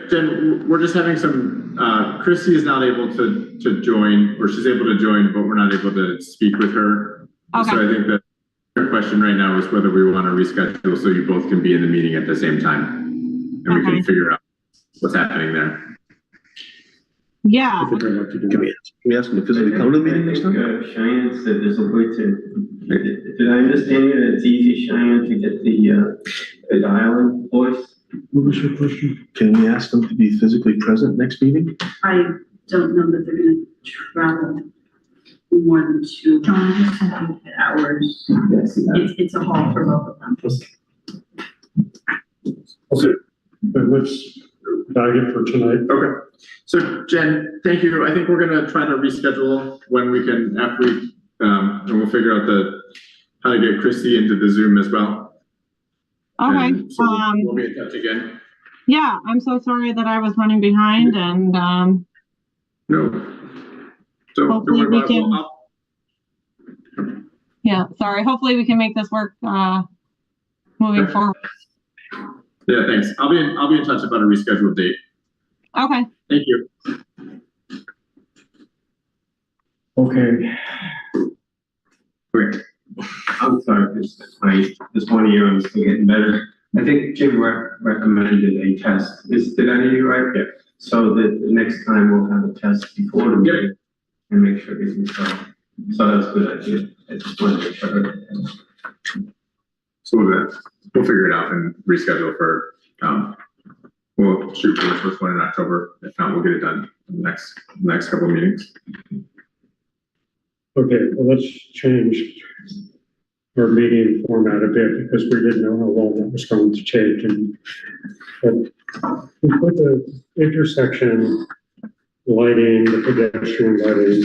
Speaker 4: Jen, we're just having some, Chrissy is not able to join, or she's able to join, but we're not able to speak with her.
Speaker 13: Okay.
Speaker 4: So I think that the question right now is whether we want to reschedule so you both can be in the meeting at the same time. And we can figure out what's happening there.
Speaker 13: Yeah.
Speaker 8: Can we ask them to physically come to the meeting next time?
Speaker 3: Cheyenne said there's a way to, did I understand you that it's easy, Cheyenne, to get the dial-in voice?
Speaker 1: What was your question?
Speaker 8: Can we ask them to be physically present next meeting?
Speaker 9: I don't know that they're gonna travel more than 2 hours. It's a haul for both of them.
Speaker 1: Okay, but let's bag it for tonight.
Speaker 4: Okay. So Jen, thank you. I think we're gonna try to reschedule when we can after we, and we'll figure out how to get Christy into the Zoom as well.
Speaker 13: Okay.
Speaker 4: And so we'll be in touch again.
Speaker 13: Yeah, I'm so sorry that I was running behind and
Speaker 4: No. So don't
Speaker 13: hopefully
Speaker 4: worry
Speaker 13: we
Speaker 4: about it.
Speaker 13: yeah, sorry. Hopefully we can make this work moving forward.
Speaker 4: Yeah, thanks. I'll be in touch about a rescheduled date.
Speaker 13: Okay.
Speaker 4: Thank you.
Speaker 1: Okay.
Speaker 4: Okay.
Speaker 3: I'm sorry, this one year I'm still getting better. I think Jim recommended a test. Did I hear you right? Yeah. So the next time we'll have a test before the meeting and make sure it's done. So that's a good idea. I just wanted to make sure.
Speaker 4: So we'll figure it out and reschedule for, we'll shoot for the first one in October. If not, we'll get it done in the next couple of meetings.
Speaker 1: Okay, well, let's change our meeting format a bit because we didn't know how long that was going to take. But we put the intersection lighting, the pedestrian lighting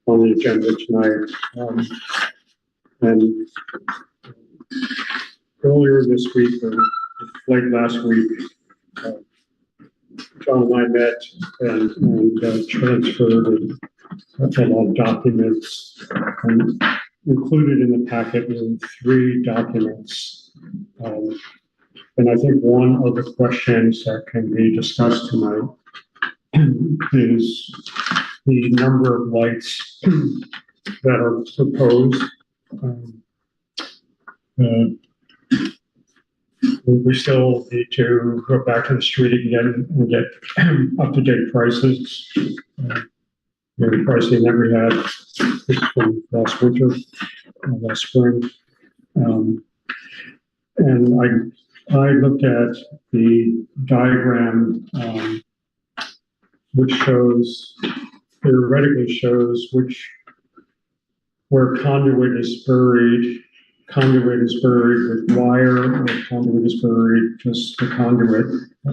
Speaker 1: on the agenda tonight. And earlier this week, or late last week, John and I met and transferred a lot of documents, and included in the packet were 3 documents. And I think one of the questions that can be discussed tonight is the number of lights that are proposed. We still need to go back to the street again and get up-to-date prices. The pricing that we had from last winter, last spring. And I looked at the diagram, which theoretically shows where conduit is buried with wire, or conduit is buried just the conduit,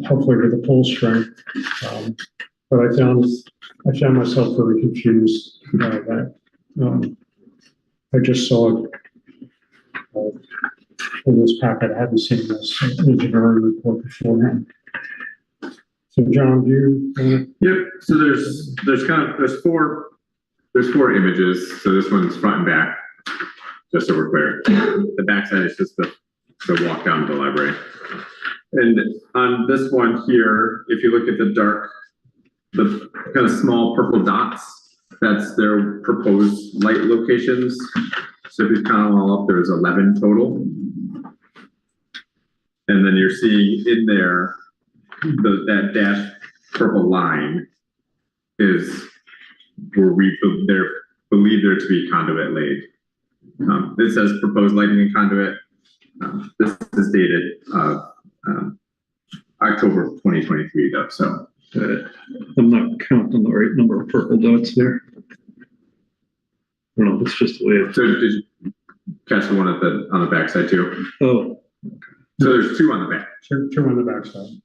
Speaker 1: hopefully with a pull string. But I found myself very confused by that. I just saw in this packet. I hadn't seen this engineering report beforehand. So John, do you?
Speaker 4: Yep, so there's four images, so this one's front and back, just so we're clear. The back side is just the walk down to the library. And on this one here, if you look at the kind of small purple dots, that's their proposed light locations. So if you count them all up, there's 11 total. And then you're seeing in there, that dashed purple line is where we believe there to be conduit laid. It says proposed lighting and conduit. This is dated October 2023 though, so.
Speaker 5: I'm not counting the right number of purple dots there. I don't know, it's just the way it's.
Speaker 4: So did you catch the one on the back side too?
Speaker 5: Oh.
Speaker 4: So there's two on the back.
Speaker 1: Two on the back side.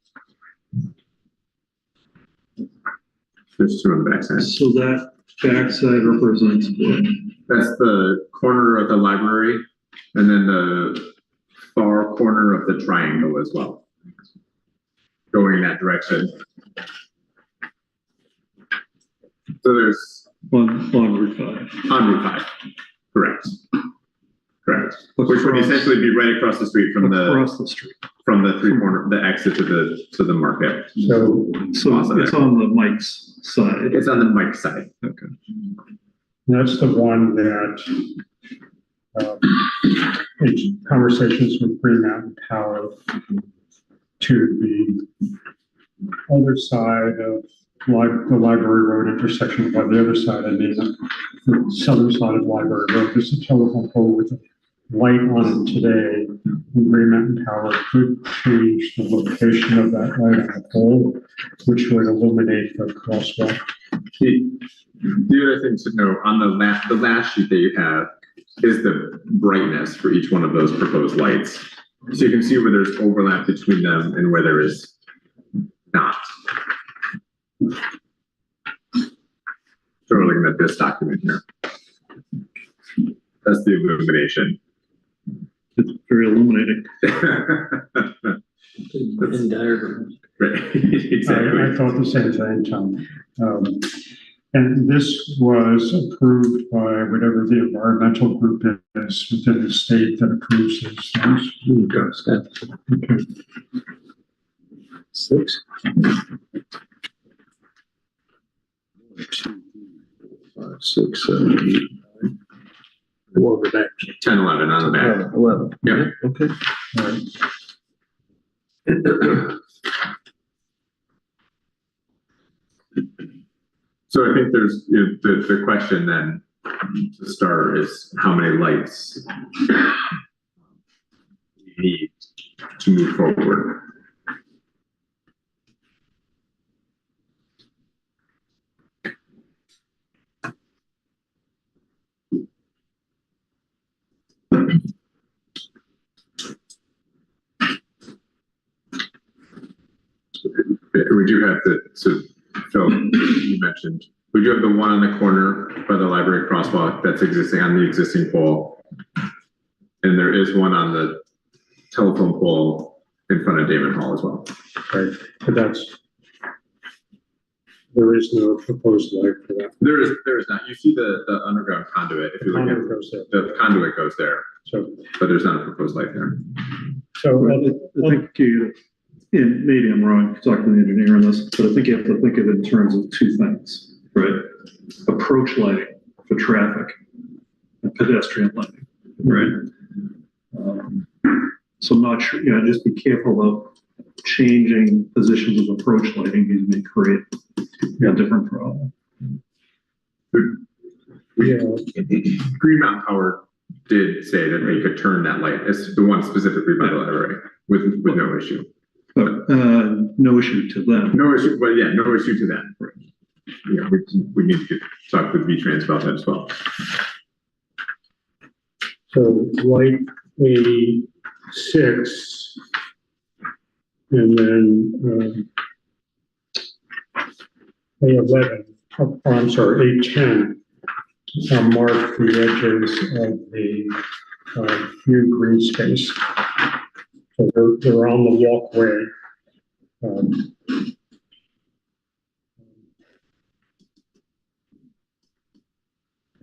Speaker 4: There's two on the back side.
Speaker 5: So that back side represents what?
Speaker 4: That's the corner of the library and then the far corner of the triangle as well. Going in that direction. So there's
Speaker 5: on Route 5.
Speaker 4: On Route 5. Correct. Which would essentially be right across the street from from the the exit to the market.
Speaker 5: So it's on the Mike's side.
Speaker 4: It's on the Mike's side.
Speaker 5: Okay.
Speaker 1: That's the one that in conversations with Green Mountain Power to the other side of the Library Road intersection. By the other side, I mean the southern side of Library Road. There's a telephone pole with a light on it today. And Green Mountain Power could change the location of that light on the pole, which would illuminate the crosswalk.
Speaker 4: The other thing to note on the last sheet that you have is the brightness for each one of those proposed lights. So you can see where there's overlap between them and where there is not. So we're looking at this document here. That's the illumination.
Speaker 5: It's very illuminating.
Speaker 4: In diagrams. Right, exactly.
Speaker 1: I thought the same thing, Tom. And this was approved by whatever the environmental group is within the state that approves these things. Okay.
Speaker 5: 6. 5, 6, 7, 8, 9. What the back?
Speaker 4: 10, 11 on the back.
Speaker 5: 11.
Speaker 4: Yeah.
Speaker 5: Okay.
Speaker 1: All right.
Speaker 4: So I think there's the question then to start is how many lights we need to move forward. We do have so Phil, you mentioned, we do have the one on the corner by the library crosswalk that's existing on the existing pole. And there is one on the telephone pole in front of Damon Hall as well.
Speaker 1: Right, but there is no proposed light for that.
Speaker 4: There is not. You see the underground conduit. If you look at the conduit goes there.
Speaker 1: So,
Speaker 4: but there's not a proposed light there.
Speaker 1: So
Speaker 5: I think and maybe I'm wrong, talking to the engineer on this, but I think you have to think of it in terms of two things, right? Approach lighting for traffic and pedestrian lighting, right? So I'm not sure, just be careful of changing positions of approach lighting because you may create a different problem.
Speaker 4: Green Mountain Power did say that they could turn that light. It's the one specifically by the library with no issue.
Speaker 5: No issue to them.
Speaker 4: No issue, but yeah, no issue to them. Right. Yeah, we need to talk with VIII about that as well.
Speaker 1: So light A6, and then A11, I'm sorry, A10, mark the edges of the new green space. So they're on the walkway. And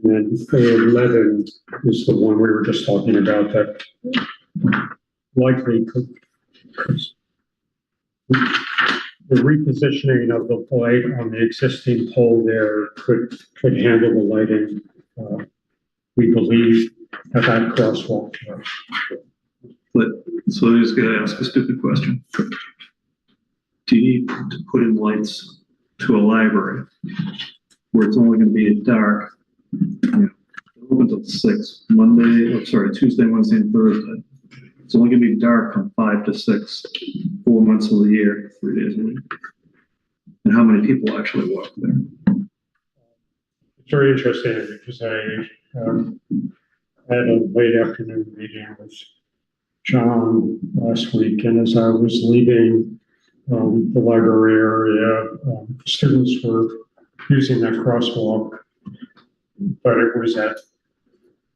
Speaker 1: then 11 is the one we were just talking about that likely could, the repositioning of the light on the existing pole there could handle the lighting, we believe, at that crosswalk.
Speaker 5: But, so I'm just gonna ask a stupid question. Do you need to put in lights to a library where it's only gonna be dark, open until 6, Tuesday, Wednesday, and Thursday? It's only gonna be dark from 5 to 6, 4 months of the year, 3 days a week. And how many people actually walk there?
Speaker 1: It's very interesting because I had a late afternoon meeting with John last week, and as I was leaving the library area, students were using that crosswalk, but it was at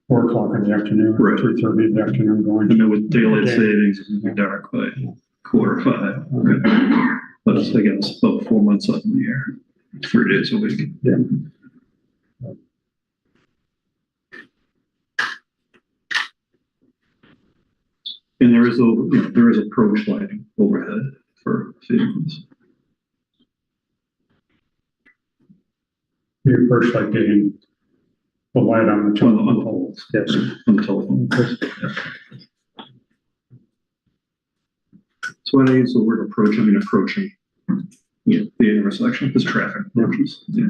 Speaker 1: 4 o'clock in the afternoon,
Speaker 5: Right.
Speaker 1: 3:30 in the afternoon going.
Speaker 5: I mean, with daylight savings, it's gonna be dark by 4:45. Okay. But it's, I guess, about 4 months out of the year, 3 days a week.
Speaker 1: Yeah.
Speaker 5: And there is approach lighting overhead for vehicles.
Speaker 1: The first light being the light on the telephone poles. Yes.
Speaker 5: On the telephone. So when I use the word approach, I mean approaching, the intersection, because traffic approaches. Yeah.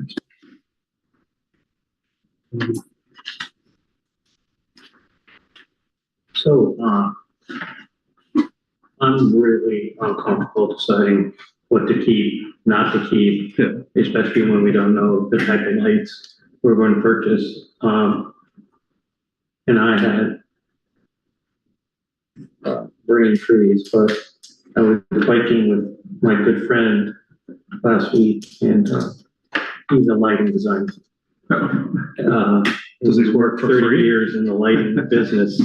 Speaker 14: So, I'm really uncomfortable deciding what to keep, not to keep, especially when we don't know the type of lights we're going to purchase. And I had burning trees, but I was biking with my good friend last week, and he's a lighting designer.
Speaker 5: Does he work for
Speaker 14: 30
Speaker 5: free?
Speaker 14: years in the lighting business,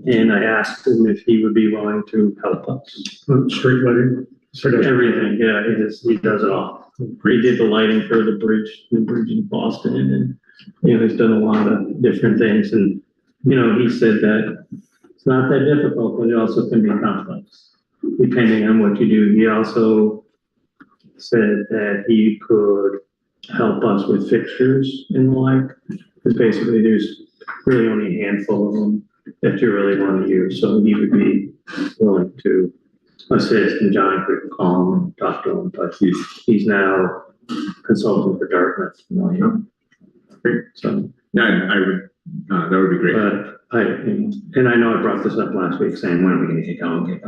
Speaker 14: and I asked him if he would be willing to help us.
Speaker 1: Street lighting.
Speaker 14: Everything, yeah, he does it all. He did the lighting for the bridge in Boston, and, he's done a lot of different things, and, he said that it's not that difficult, but it also can be complex, depending on what you do. He also said that he could help us with fixtures and the like, because basically there's really only a handful of them that you really want to use, so he would be willing to assist, and John could call him and talk to him, but he's now consulting for Dartmouth.
Speaker 4: Great.
Speaker 14: So,
Speaker 4: yeah, I would, that would be great.
Speaker 14: but and I know I brought this up last week saying, when are we going to get going?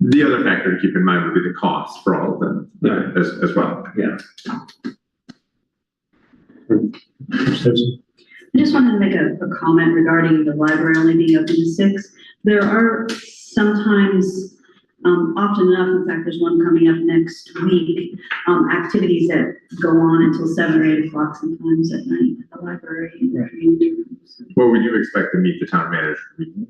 Speaker 4: The other factor to keep in mind would be the cost for all of them as well.
Speaker 14: Yeah.
Speaker 9: I just wanted to make a comment regarding the library only being open to 6. There are sometimes, often enough, in fact, there's one coming up next week, activities that go on until 7 or 8 o'clock sometimes at night at the library and the community rooms.
Speaker 4: Well, we do expect to meet the town manager to be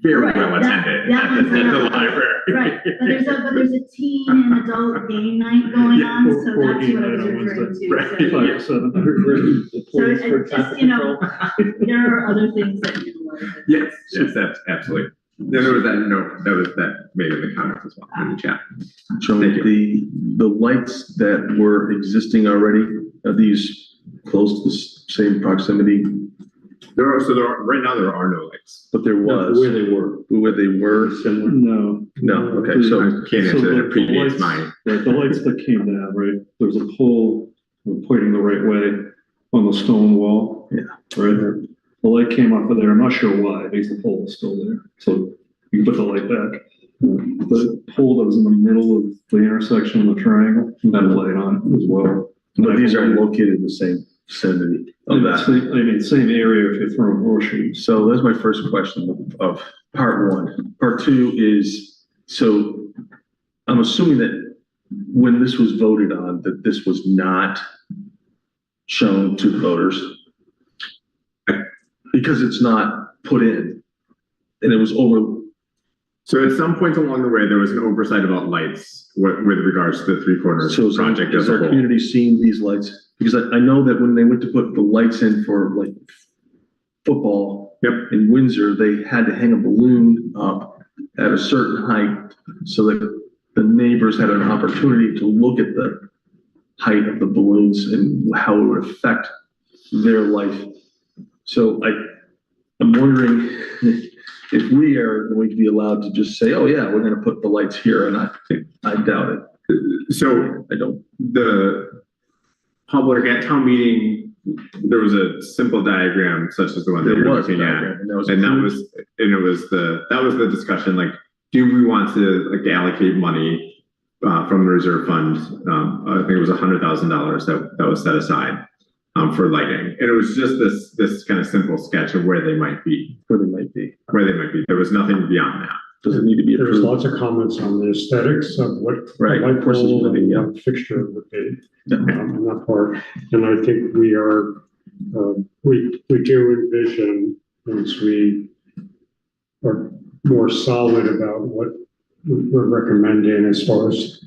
Speaker 4: very
Speaker 9: Right,
Speaker 4: well attended
Speaker 9: that
Speaker 4: at
Speaker 9: one's
Speaker 4: the
Speaker 9: not-
Speaker 4: library.
Speaker 9: Right, but there's a teen and adult game night going on, so that's what I was referring to.
Speaker 4: Right.
Speaker 9: So- So it's just, there are other things that you like.
Speaker 4: Yes, absolutely. No, that was that made in the comments as well, in the chat.
Speaker 8: So
Speaker 4: Thank
Speaker 8: the lights that were existing already, are these close to the same proximity?
Speaker 4: Right now there are no lights.
Speaker 8: But there was.
Speaker 14: Where they were.
Speaker 8: Similar?
Speaker 5: No.
Speaker 8: No, okay, so.
Speaker 4: I can't answer that. It predates
Speaker 5: lights-
Speaker 4: mine.
Speaker 5: Right, the lights that came down, right, there was a pole pointing the right way on the stone wall.
Speaker 8: Yeah.
Speaker 5: Right there. The light came off of there, I'm not sure why, because the pole was still there, so you can put the light back. The pole that was in the middle of the intersection of the triangle, had a light on it as well.
Speaker 8: But these are located in the same vicinity of that.
Speaker 5: Same area if you're throwing horseshoes.
Speaker 8: So that's my first question of part one. Part two is, so I'm assuming that when this was voted on, that this was not shown to the voters? Because it's not put in, and it was over.
Speaker 4: So at some point along the way, there was an oversight about lights with regards to the Three Corners project as
Speaker 8: Is
Speaker 4: a
Speaker 8: our
Speaker 4: whole.
Speaker 8: community seeing these lights? Because I know that when they went to put the lights in for like football in Windsor, they had to hang a balloon up at a certain height so that the neighbors had an opportunity to look at the height of the balloons and how it would affect their life. So I'm wondering if we are going to be allowed to just say, oh yeah, we're going to put the lights here, and I doubt it.
Speaker 4: So
Speaker 8: I don't.
Speaker 4: The public at town meeting, there was a simple diagram such as the one that you're looking at, and that was the discussion. Like, do we want to like allocate money from the reserve fund? I think it was $100,000 that was set aside for lighting, and it was just this kind of simple sketch of where they might be. There was nothing beyond that.
Speaker 8: Does it need to be
Speaker 1: There's
Speaker 8: approved?
Speaker 1: lots of comments on the aesthetics of what
Speaker 8: Right,
Speaker 1: light
Speaker 8: versus
Speaker 1: pole
Speaker 8: living, yeah.
Speaker 1: and fixture would be on that part. And I think we are, we do envision, once we are more solid about what we're recommending as far as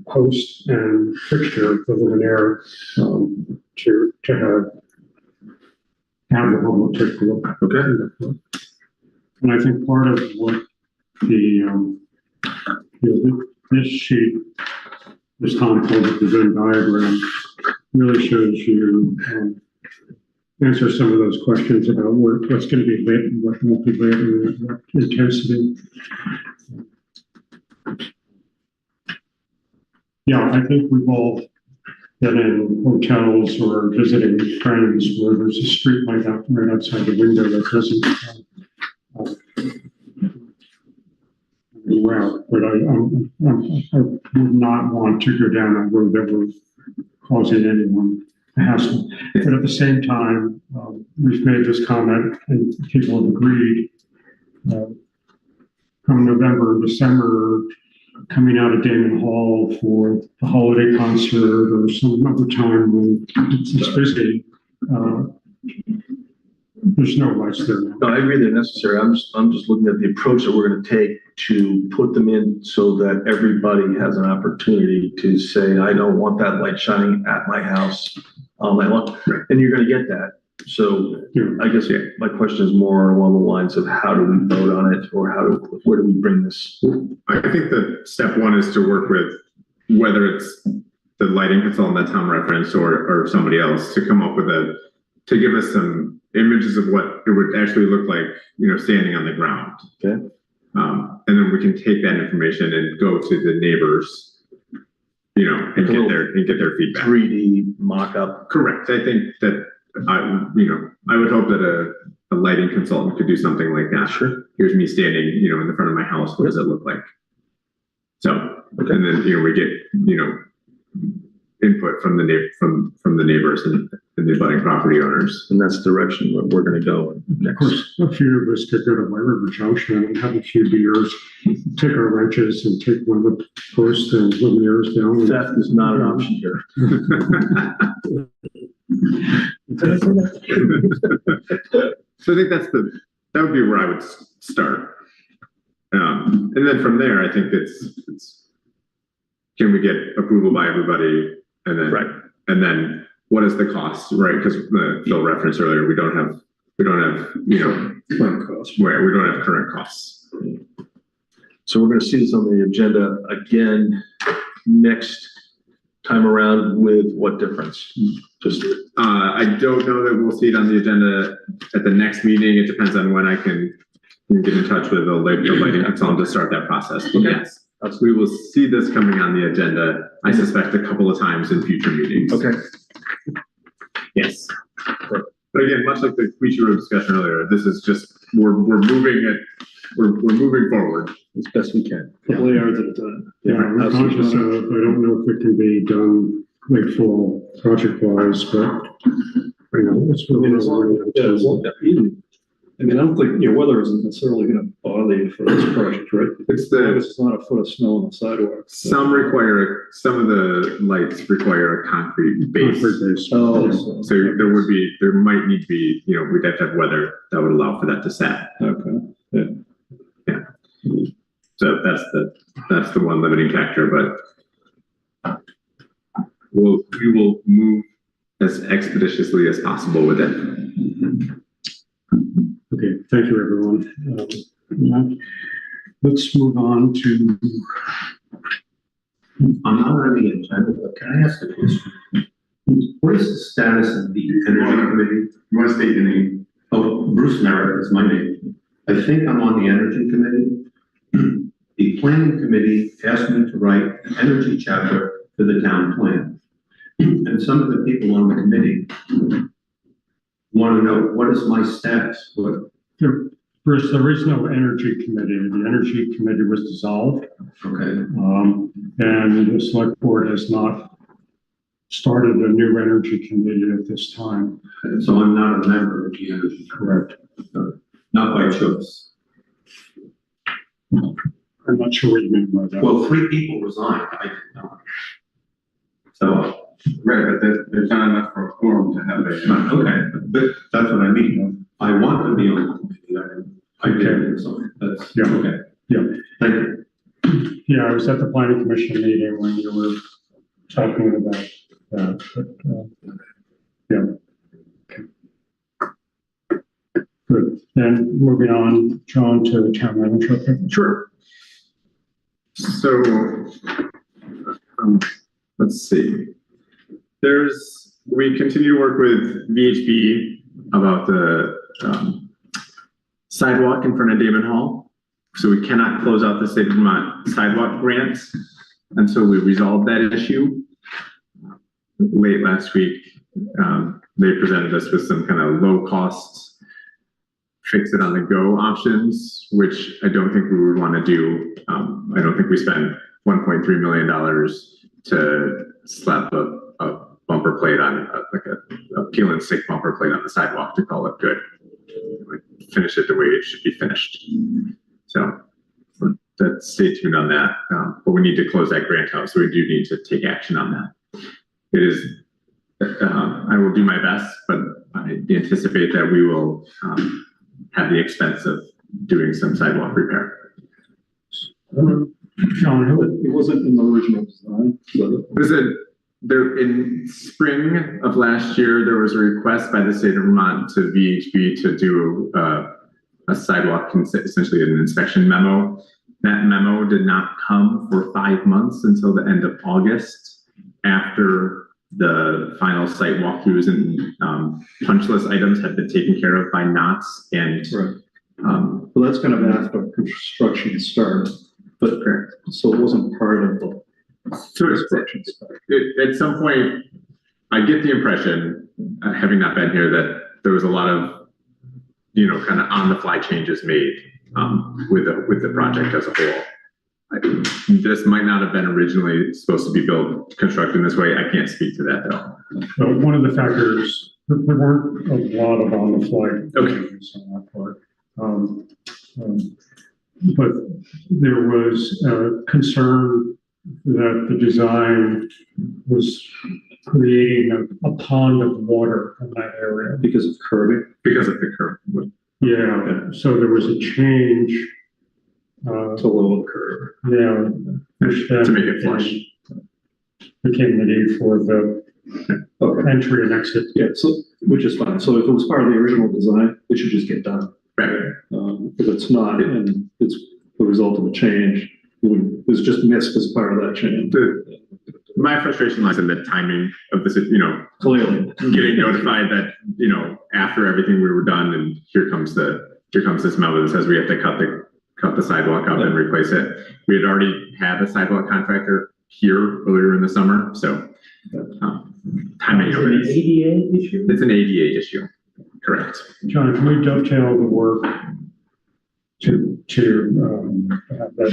Speaker 1: post and fixture for luminaire, to have the public take a look.
Speaker 8: Okay.
Speaker 1: And I think part of what this sheet, this Tom called it the Venn diagram, really shows you, answer some of those questions about what's going to be lit and what won't be lit and what intensity. Yeah, I think we've all been in hotels or visiting friends where there's a street light out right outside the window that doesn't well, but I would not want to go down a road that would causing anyone a hassle. But at the same time, we've made this comment and people have agreed. Come November and December, coming out of Damon Hall for the holiday concert or some other time when it's busy, there's no lights there now.
Speaker 8: No, I agree they're necessary. I'm just looking at the approach that we're going to take to put them in so that everybody has an opportunity to say, I don't want that light shining at my house all night long. And you're going to get that. So I guess my question is more along the lines of how do we vote on it, or where do we bring this?
Speaker 4: I think that step one is to work with, whether it's the lighting consultant that Tom referenced or somebody else, to come up with to give us some images of what it would actually look like, standing on the ground.
Speaker 8: Okay.
Speaker 4: And then we can take that information and go to the neighbors, and get their feedback.
Speaker 8: 3D mock-up.
Speaker 4: Correct. I think that I would hope that a lighting consultant could do something like that. Sure. Here's me standing, in the front of my house. What does it look like? So, and then, we get, input from the neighbors and the abutting property owners.
Speaker 8: And that's the direction that we're going to go next.
Speaker 1: Of course, a few of us could go to White River Junction and have a few beers, take our wrenches and take one of the posts and luminaires down.
Speaker 8: Theft is not an option here.
Speaker 4: So I think that would be where I would start. And then from there, I think it's can we get approval by everybody, and then and then what is the cost, right? Because Phil referenced earlier, we don't have
Speaker 8: current costs.
Speaker 4: Where we don't have current costs.
Speaker 8: So we're going to see this on the agenda again next time around with what difference? Just
Speaker 4: I don't know that we'll see it on the agenda at the next meeting. It depends on when I can get in touch with the lighting consultant to start that process. But yes, we will see this coming on the agenda, I suspect, a couple of times in future meetings.
Speaker 8: Okay.
Speaker 4: Yes. But again, much like the Quechee Road discussion earlier, this is just we're moving it. We're moving forward
Speaker 8: as best we can.
Speaker 5: Couple of yards at a time.
Speaker 1: Yeah, I'm conscious of, I don't know if it can be done like full project wise, but it's really
Speaker 5: I mean, I don't think, weather isn't necessarily gonna bother you for this project, right?
Speaker 4: It's
Speaker 5: It's not a foot of snow on the sidewalk.
Speaker 4: some of the lights require a concrete base.
Speaker 5: Oh,
Speaker 4: So there might need to be, we'd have to have weather that would allow for that to set.
Speaker 5: okay, yeah.
Speaker 4: So that's the one limiting factor, but we will move as expeditiously as possible with it.
Speaker 1: Okay, thank you, everyone. Let's move on to,
Speaker 15: I'm not on the agenda, but can I ask a question? What is the status of the energy committee?
Speaker 6: You want to state your name?
Speaker 15: Oh, Bruce Merritt is my name. I think I'm on the energy committee. The planning committee asked me to write an energy chapter for the town plan. And some of the people on the committee want to know, what is my status?
Speaker 1: Bruce, there is no energy committee. The energy committee was dissolved.
Speaker 15: Okay.
Speaker 1: And the select board has not started a new energy committee at this time.
Speaker 15: So I'm not a member of the energy.
Speaker 1: Correct.
Speaker 15: Not by choice.
Speaker 1: I'm not sure what you mean by that.
Speaker 15: Well, 3 people resigned. I didn't know. So.
Speaker 6: Right, but there's not enough for a quorum to have a.
Speaker 15: Okay, but that's what I mean. I want to be on the committee. I did, so that's,
Speaker 1: Yeah.
Speaker 15: okay.
Speaker 1: Yeah.
Speaker 15: Thank you.
Speaker 1: Yeah, I was at the planning commission meeting when you were talking about that, but, yeah. Okay. Good. Then moving on, John, to the town manager.
Speaker 4: Sure. So, let's see. We continue to work with VHB about the sidewalk in front of Damon Hall. So we cannot close out the state of Vermont sidewalk grants until we resolve that issue. Late last week, they presented us with some kind of low cost, fix it on the go options, which I don't think we would want to do. I don't think we spend $1.3 million to slap a bumper plate on, like a peel and stick bumper plate on the sidewalk to call it good. Finish it the way it should be finished. So stay tuned on that. But we need to close that grant out, so we do need to take action on that. It is, I will do my best, but I anticipate that we will have the expense of doing some sidewalk repair.
Speaker 1: John,
Speaker 5: It wasn't in the original design.
Speaker 4: There in spring of last year, there was a request by the state of Vermont to VHB to do a sidewalk, essentially an inspection memo. That memo did not come for 5 months until the end of August, after the final site walkthroughs and punch list items had been taken care of by knots and.
Speaker 5: Right. Well, that's kind of after construction started, but so it wasn't part of the.
Speaker 4: So at some point, I get the impression, having not been here, that there was a lot of, kind of on the fly changes made with the project as a whole. This might not have been originally supposed to be constructed this way. I can't speak to that though.
Speaker 1: one of the factors, there weren't a lot of on the fly changes on that part. But there was a concern that the design was creating a pond of water in that area.
Speaker 5: Because of curbing?
Speaker 4: Because of the curve.
Speaker 1: Yeah, so there was a change.
Speaker 5: To lower the curve.
Speaker 1: Yeah. Which then
Speaker 4: to make it flush.
Speaker 1: Became the need for the entry and exit.
Speaker 5: Yeah, so, which is fine. So if it was part of the original design, it should just get done.
Speaker 4: Right.
Speaker 5: If it's not, and it's the result of a change, it was just missed as part of that change.
Speaker 4: My frustration lies in the timing of this,
Speaker 5: Clearly.
Speaker 4: Getting notified that, after everything we were done, and here comes this memo that says we have to cut the sidewalk up and replace it. We had already had a sidewalk contractor here earlier in the summer, so timing of it.
Speaker 14: Is it an ADA issue?
Speaker 4: It's an ADA issue, correct.
Speaker 1: John, can we dovetail the work to have that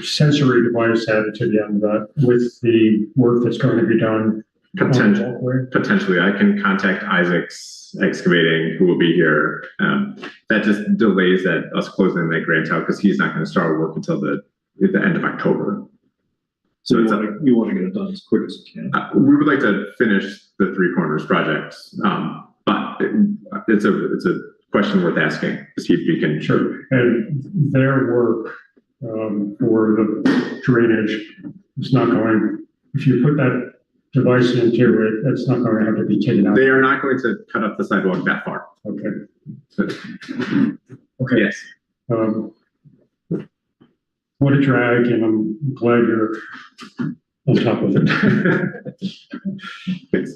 Speaker 1: sensory device added to the end of that with the work that's going to be done
Speaker 4: Potentially, I can contact Isaac's Excavating, who will be here. That just delays us closing that grant out because he's not going to start work until the end of October.
Speaker 5: So you want to get it done as quick as you can.
Speaker 4: We would like to finish the Three Corners project, but it's a question worth asking to see if we can.
Speaker 1: Sure. And their work for the drainage is not going, if you put that device into it, it's not going to have to be taken out.
Speaker 4: They are not going to cut up the sidewalk that far.
Speaker 1: Okay.
Speaker 4: So,
Speaker 1: Okay.
Speaker 4: yes.
Speaker 1: What a drag, and I'm glad you're on top of it.
Speaker 4: Thanks.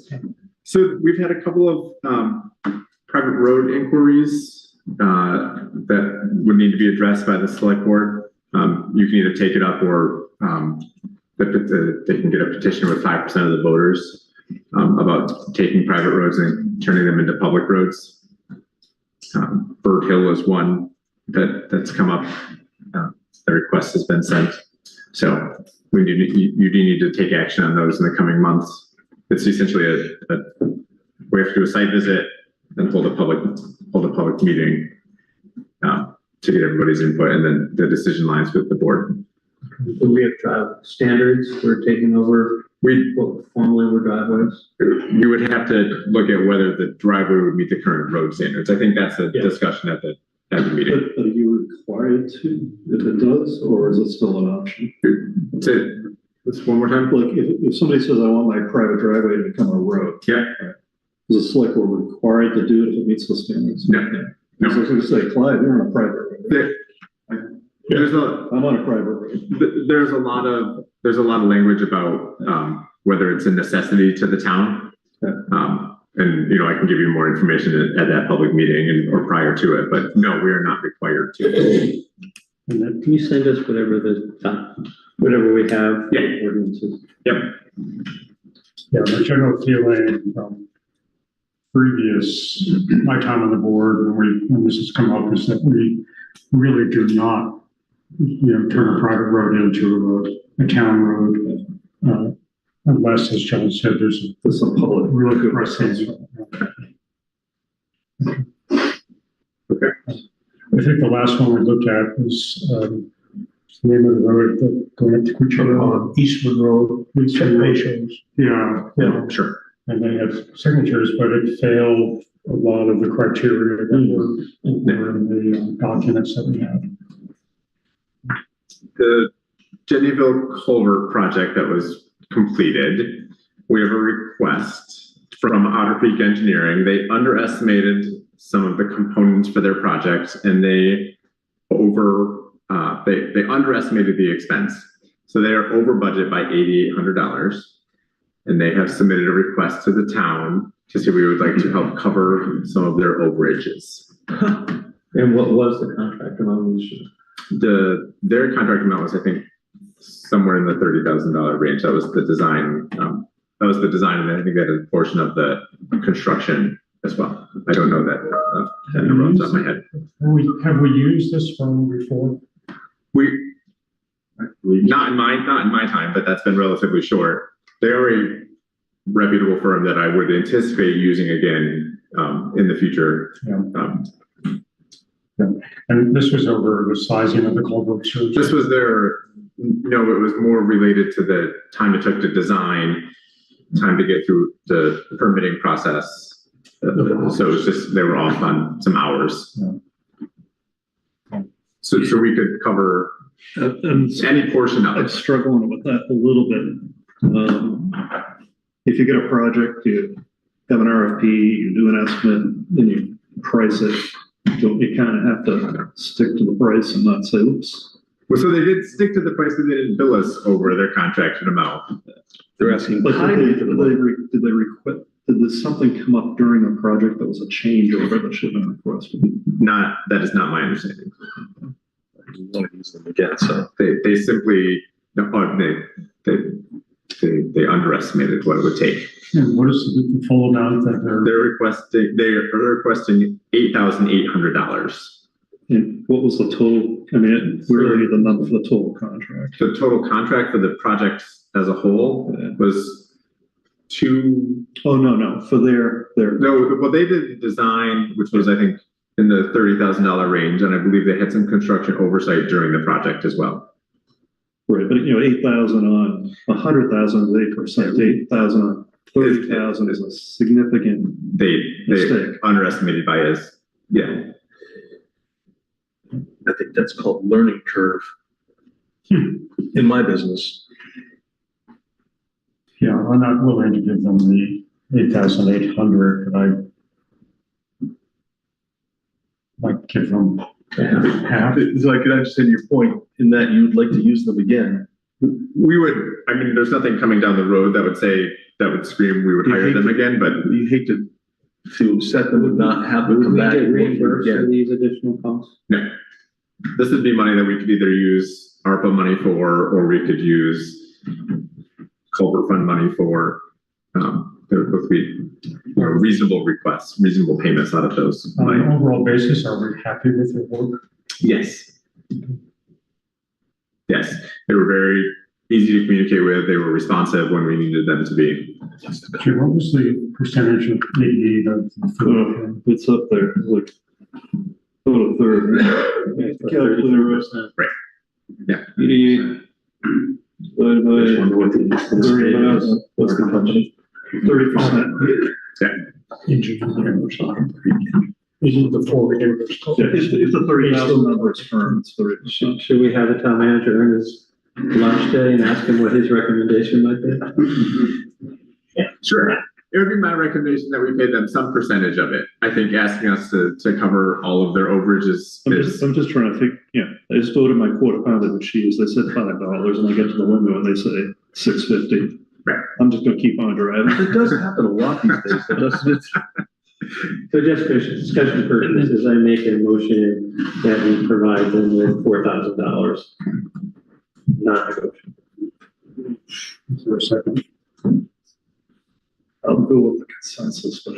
Speaker 4: So we've had a couple of private road inquiries that would need to be addressed by the select board. You can either take it up or they can get a petition with 5% of the voters about taking private roads and turning them into public roads. Bird Hill is one that's come up. The request has been sent. So you do need to take action on those in the coming months. It's essentially we have to do a site visit and hold a public meeting to get everybody's input, and then the decision lines with the board.
Speaker 14: Do we have drive standards for taking over what formerly were driveways?
Speaker 4: You would have to look at whether the driveway would meet the current road standards. I think that's a discussion at the meeting.
Speaker 5: But are you required to, if it does, or is it still an option?
Speaker 4: Let's one more time.
Speaker 5: Like if somebody says, I want my private driveway to become a road.
Speaker 4: Yeah.
Speaker 5: Is the select board required to do it if it meets the standards?
Speaker 4: No.
Speaker 5: I was going to say, Clyde, you're on a private road. I'm on a private road.
Speaker 4: There's a lot of language about whether it's a necessity to the town. And I can give you more information at that public meeting or prior to it, but no, we are not required to.
Speaker 14: Can you send us whatever we have?
Speaker 4: Yeah.
Speaker 14: Ordinances.
Speaker 4: Yep.
Speaker 1: Yeah, my general feeling from my time on the board when this has come up is that we really do not, turn a private road into a town road, unless, as John said, there's
Speaker 5: some public
Speaker 1: really good precedent.
Speaker 4: Okay.
Speaker 1: I think the last one we looked at was the name of the road going up to Quechee.
Speaker 7: Eastwood Road, patients.
Speaker 1: Yeah,
Speaker 4: sure.
Speaker 1: And they had signatures, but it failed a lot of the criteria that were in the documents that we have.
Speaker 4: The Jennyville Culvert project that was completed, we have a request from Otter Creek Engineering. They underestimated some of the components for their project, and they underestimated the expense. So they are over budget by $8,800, and they have submitted a request to the town to see if we would like to help cover some of their overages.
Speaker 14: And what was the contract amount?
Speaker 4: Their contract amount was, I think, somewhere in the $30,000 range. That was the design. And I think that is a portion of the construction as well. I don't know that number off the top of my head.
Speaker 1: Have we used this firm before?
Speaker 4: Not in my time, but that's been relatively short. They're a reputable firm that I would anticipate using again in the future.
Speaker 1: And this was over the sizing of the culvert.
Speaker 4: This was it was more related to the time it took to design, time to get through the permitting process. So it was just, they were off on some hours. So we could cover any portion of it.
Speaker 5: I'm struggling with that a little bit. If you get a project, you have an RFP, you do an estimate, then you price it. Don't you kind of have to stick to the price and not say, oops.
Speaker 4: Well, so they did stick to the price, but they didn't bill us over their contracted amount.
Speaker 5: They're asking, but did something come up during a project that was a change order that should have been requested?
Speaker 4: That is not my understanding.
Speaker 5: You want to use them again, so
Speaker 4: they simply they underestimated what it would take.
Speaker 1: And what is the full amount that
Speaker 4: they're requesting $8,800.
Speaker 5: And what was the total? I mean, we really need the number for the total contract.
Speaker 4: The total contract for the project as a whole was
Speaker 5: Oh, no, for their,
Speaker 4: no, well, they did the design, which was, I think, in the $30,000 range, and I believe they had some construction oversight during the project as well.
Speaker 5: right, but 8,000 on 100,000 is 8%, 8,000 on 30,000 is a significant
Speaker 4: They
Speaker 5: mistake.
Speaker 4: underestimated by us. Yeah.
Speaker 8: I think that's called learning curve in my business.
Speaker 1: Yeah, I'm not willing to give them the 8,800, but I might give them half.
Speaker 8: It's like, can I just say your point in that you'd like to use them again?
Speaker 4: We would, I mean, there's nothing coming down the road that would say, that would scream we would hire them again, but
Speaker 8: You hate to set them and not have them come back. and work for
Speaker 3: these additional costs?
Speaker 4: no. This would be money that we could either use ARPA money for, or we could use culvert fund money for. There would both be reasonable requests, reasonable payments out of those.
Speaker 1: On an overall basis, are we happy with their work?
Speaker 4: Yes. Yes, they were very easy to communicate with. They were responsive when we needed them to be.
Speaker 1: Jim, what was the percentage of AE of the
Speaker 5: It's up there, like, a third.
Speaker 4: Right. Yeah.
Speaker 5: 88. Divided by 30,000, what's the company? 30%.
Speaker 4: Yeah.
Speaker 7: Engineering or something. Isn't the four years?
Speaker 5: It's a 30,000 number, it's firm, it's 30%.
Speaker 3: Should we have the town manager earn his lunch day and ask him what his recommendation might be?
Speaker 4: Yeah, sure. It would be my recommendation that we pay them some percentage of it. I think asking us to cover all of their overages
Speaker 5: I'm just trying to think, I just ordered my quarter pounder with cheese, they said $5, and I get to the window and they say $6.50.
Speaker 4: Right.
Speaker 5: I'm just gonna keep on driving.
Speaker 8: It does happen a lot these days, doesn't it?
Speaker 3: So just for discussion purposes, I make a motion that we provide them with $4,000. Not negotiable.
Speaker 1: Is there a second?
Speaker 5: I'll go with the consensus, but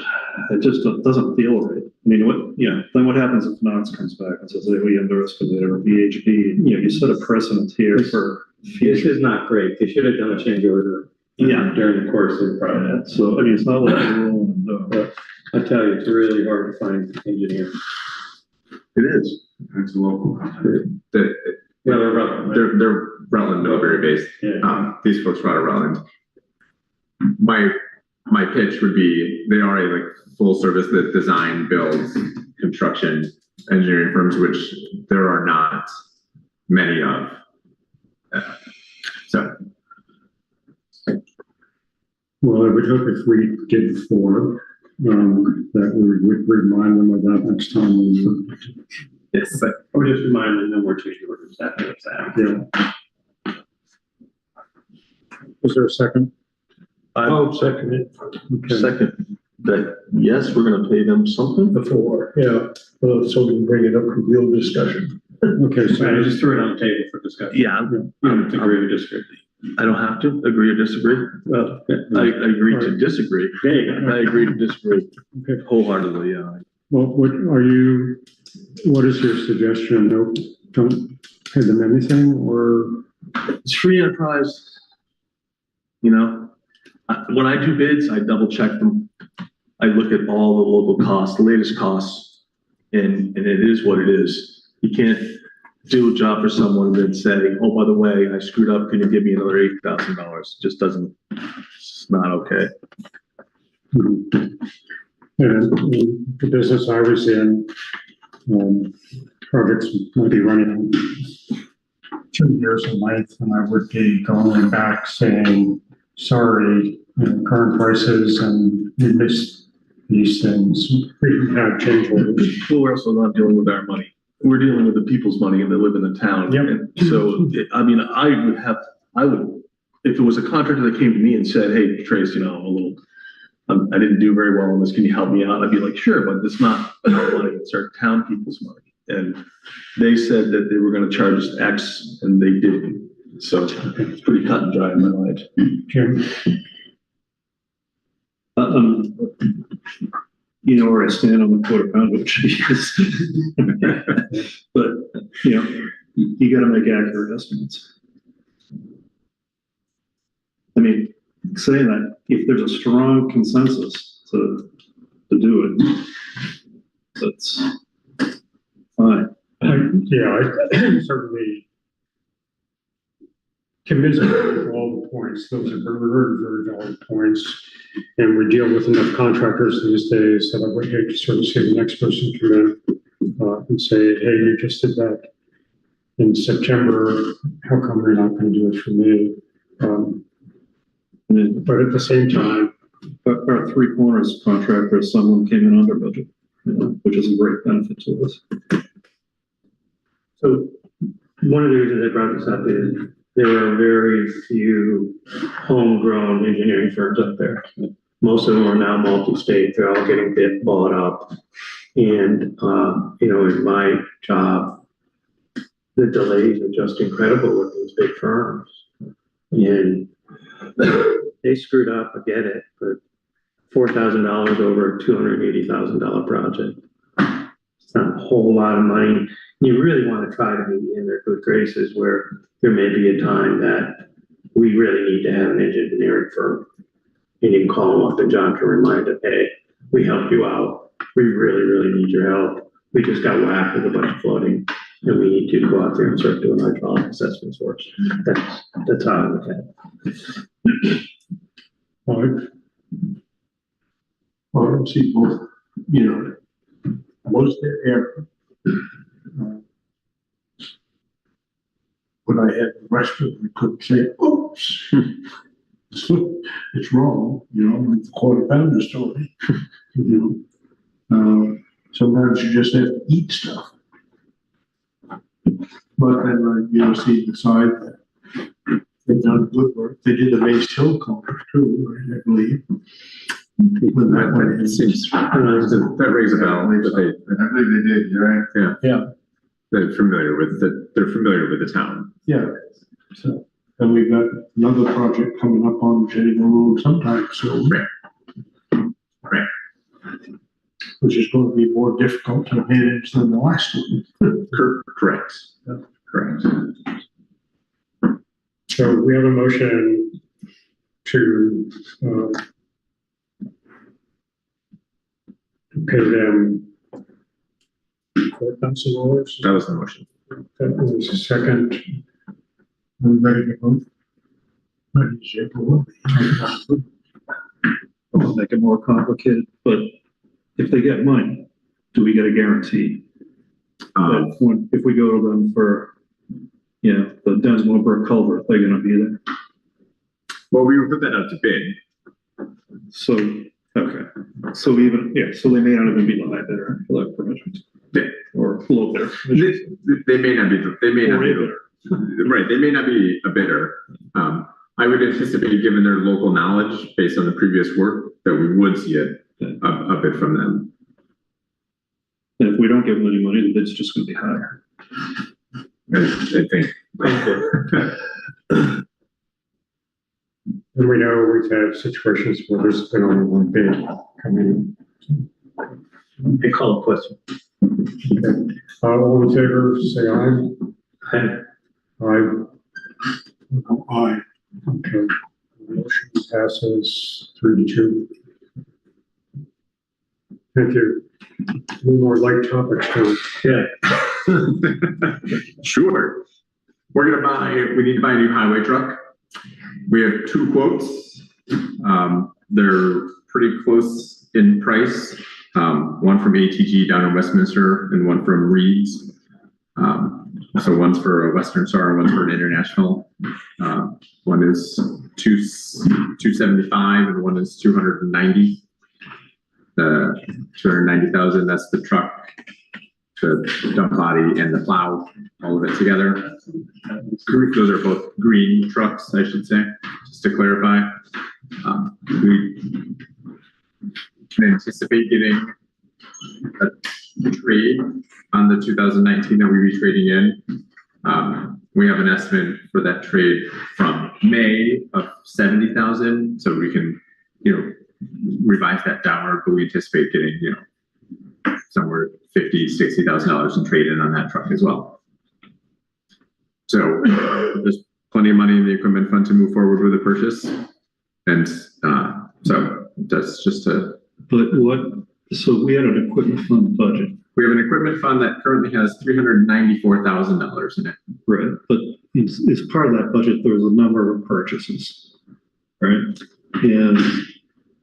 Speaker 5: it just doesn't feel right. I mean, then what happens if Knox comes back and says, hey, we underestimated our VHB? You set a precedent here for
Speaker 3: This is not great. They should have done a change order. During the course of the project.
Speaker 5: So, I mean, it's not like we're rolling and
Speaker 3: I tell you, it's really hard to find engineers.
Speaker 8: It is.
Speaker 6: It's a local company.
Speaker 3: They're Rutland.
Speaker 4: They're Rutland Millbury based.
Speaker 3: Yeah.
Speaker 4: These folks are out of Rutland. My pitch would be, they are a full service that design, builds, construction, engineering firms, which there are not many of. So.
Speaker 1: Well, I would hope if we did four, that we would remind them of that next time we.
Speaker 3: Yes, or just remind them no more change orders.
Speaker 1: Yeah. Is there a second?
Speaker 7: I'll second it.
Speaker 1: Okay.
Speaker 8: Second, that, yes, we're gonna pay them something.
Speaker 7: Before, so we can bring it up for real discussion.
Speaker 1: Okay, so
Speaker 3: I just threw it on the table for discussion.
Speaker 8: Yeah,
Speaker 3: You don't have to agree or disagree.
Speaker 8: I don't have to agree or disagree.
Speaker 3: Well,
Speaker 8: I agree to disagree.
Speaker 3: there you go.
Speaker 8: I agree to disagree
Speaker 1: Okay.
Speaker 8: wholeheartedly, yeah.
Speaker 1: Well, what is your suggestion? No, don't pay them anything, or?
Speaker 8: It's free enterprise. When I do bids, I double check them. I look at all the local costs, the latest costs, and it is what it is. You can't do a job for someone and then say, oh, by the way, I screwed up, can you give me another $8,000? Just doesn't, it's not okay.
Speaker 1: And the business I was in, projects might be running 2 years in length, and I would be going back saying, sorry, current prices, and we missed these things. We didn't have change orders.
Speaker 8: Well, we're also not dealing with our money. We're dealing with the people's money and they live in the town.
Speaker 1: Yep.
Speaker 8: And so, I mean, I would, if it was a contractor that came to me and said, hey, Trace, I didn't do very well on this, can you help me out? I'd be like, sure, but it's not our money, it's our town people's money. And they said that they were gonna charge us X and they didn't. So it's pretty cut and dry in my mind.
Speaker 1: Jim?
Speaker 5: where I stand on the quarter pounder of cheese. But, you gotta make accurate estimates. I mean, saying that if there's a strong consensus to do it, that's fine.
Speaker 1: I certainly commiserate with all the points. Those are very valid points. And we deal with enough contractors these days that I would hate to sort of see the next person come in and say, hey, you just did that in September. How come you're not going to do it for me? But at the same time,
Speaker 5: our three corners contractor, someone came in under budget, which is a great benefit to us.
Speaker 14: So one of the reasons I brought this up is there are very few homegrown engineering firms out there. Most of them are now multi-state. They're all getting bought up. And, in my job, the delays are just incredible with these big firms. And they screwed up, I get it, but $4,000 over a $280,000 project. It's not a whole lot of money. You really want to try to be in their good graces where there may be a time that we really need to have an engineering firm. And you can call them up and John can remind them, hey, we helped you out. We really, really need your help. We just got whacked with a bunch of flooding and we need to go out there and start doing hydraulic assessments for us. That's how I look at it.
Speaker 7: Well, see, both, was there ever, when I had the rest of it, we couldn't say, oops, it's wrong, like the quarter pounder story, sometimes you just have to eat stuff. But then, so you decide that they've done good work. They did the base hill culvert too, right, I believe. When that went in.
Speaker 4: That rings a bell.
Speaker 6: I believe they did, you're right.
Speaker 1: Yeah.
Speaker 4: They're familiar with the town.
Speaker 7: Yeah. So, and we've got another project coming up on Jetty Road sometime soon.
Speaker 4: Right.
Speaker 7: Which is going to be more difficult to manage than the last one.
Speaker 4: Correct. Correct.
Speaker 1: so we have a motion to pay them $4,000.
Speaker 4: That was the motion.
Speaker 1: That was a second.
Speaker 7: We're ready to vote.
Speaker 5: I'll make it more complicated, but if they get money, do we get a guarantee? If we go to them for, the Densmore Brook culvert, they're gonna be there.
Speaker 4: Well, we would put that out to bid.
Speaker 5: So, okay, so so they may not even be the high bidder for that project. Or low bidder.
Speaker 4: They may not be right. They may not be a bidder. I would anticipate, given their local knowledge based on the previous work, that we would see a bid from them.
Speaker 5: And if we don't give them any money, the bid's just gonna be higher.
Speaker 4: I think.
Speaker 1: And we know we've had situations where there's been only one bid coming in.
Speaker 14: I call a question.
Speaker 1: Okay. All in favor, say aye.
Speaker 14: Aye.
Speaker 1: Aye. Aye. Okay. Motion passes 3-2. Thank you. Any more light topics, John?
Speaker 14: Yeah.
Speaker 4: Sure. We need to buy a new highway truck. We have 2 quotes. They're pretty close in price. One from ATG down in Westminster and one from Reed's. So one's for a Western Star, one's for an international. One is $275 and one is $290. The $290,000, that's the truck, the dump body and the plow, all of it together. Those are both green trucks, I should say, just to clarify. We can anticipate getting a trade on the 2019 that we be trading in. We have an estimate for that trade from May of 70,000, so we can, revise that downward, but we anticipate getting, somewhere $50,000, $60,000 in trade-in on that truck as well. So there's plenty of money in the equipment fund to move forward with the purchase. And, so that's just
Speaker 5: But so we had an equipment fund budget.
Speaker 4: we have an equipment fund that currently has $394,000 in it.
Speaker 5: Right, but as part of that budget, there was a number of purchases, right? And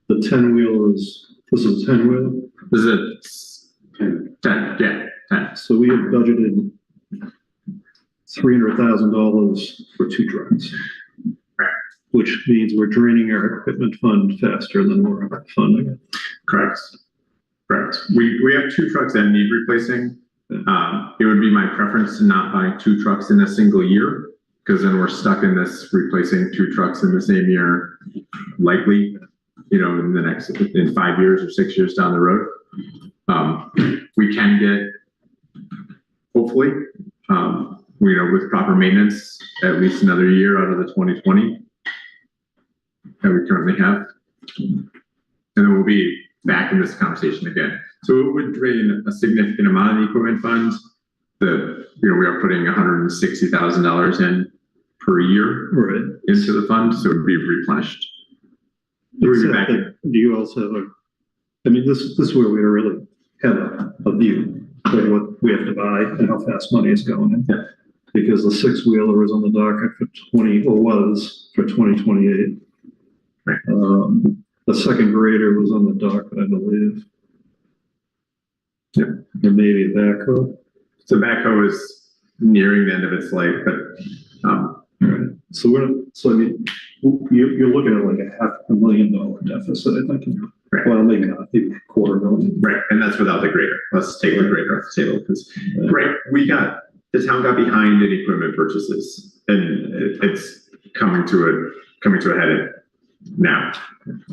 Speaker 5: the 10-wheeler this is a 10-wheeler?
Speaker 4: This is a 10, yeah, 10.
Speaker 5: So we had budgeted $300,000 for 2 trucks. Which means we're draining our equipment fund faster than we're funding it.
Speaker 4: Correct. Correct. We have 2 trucks that need replacing. It would be my preference to not buy 2 trucks in a single year, because then we're stuck in this replacing 2 trucks in the same year, likely, in 5 years or 6 years down the road. We can get, hopefully, with proper maintenance, at least another year out of the 2020 that we currently have. And then we'll be back in this conversation again. So it would drain a significant amount of the equipment fund. We are putting $160,000 in per year into the fund, so it would be replenished.
Speaker 5: Except that, do you also have this is where we really have a view of what we have to buy and how fast money is going in.
Speaker 4: Yeah.
Speaker 5: Because the 6-wheeler is on the docket was for 2028.
Speaker 4: Right.
Speaker 5: The second grader was on the docket, I believe.
Speaker 4: Yeah.
Speaker 5: And maybe a backhoe.
Speaker 4: So backhoe is nearing the end of its life, but
Speaker 5: right. So you're looking at like a $500,000 deficit, I think.
Speaker 4: Right.
Speaker 5: Well, maybe not, maybe $250,000.
Speaker 4: Right, and that's without the grader. Let's take the grader off the table because the town got behind in equipment purchases, and it's coming to a head now.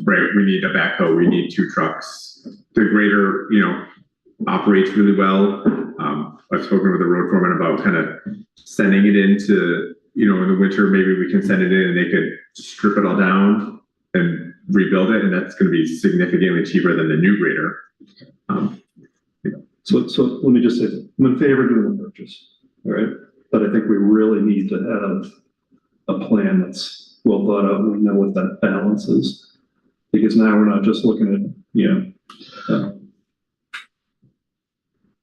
Speaker 4: Right, we need a backhoe. We need 2 trucks. The grader, operates really well. I've spoken with the road foreman about kind of sending it into, in the winter, maybe we can send it in and they could strip it all down and rebuild it. And that's going to be significantly cheaper than the new grader.
Speaker 5: So let me just say, I'm in favor of doing the purchase, all right? But I think we really need to have a plan that's well thought out and we know what that balance is. Because now we're not just looking at,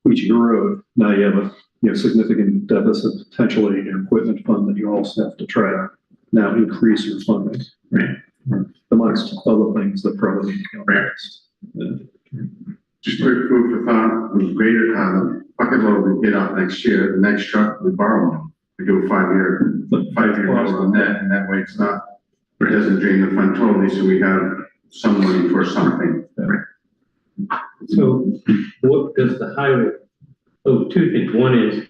Speaker 5: Quechee Road. Now you have a significant deficit potentially in your equipment fund that you also have to try to now increase your funding.
Speaker 4: Right.
Speaker 5: Amongst other things that probably need to go next. Yeah.
Speaker 6: Just quick food for thought, with greater, bucket load we get off next year, the next truck we borrow one. We do a 5-year load on that, and that way it doesn't drain the fund totally, so we have some money for something.
Speaker 14: So what does the highway, 2 things. One is,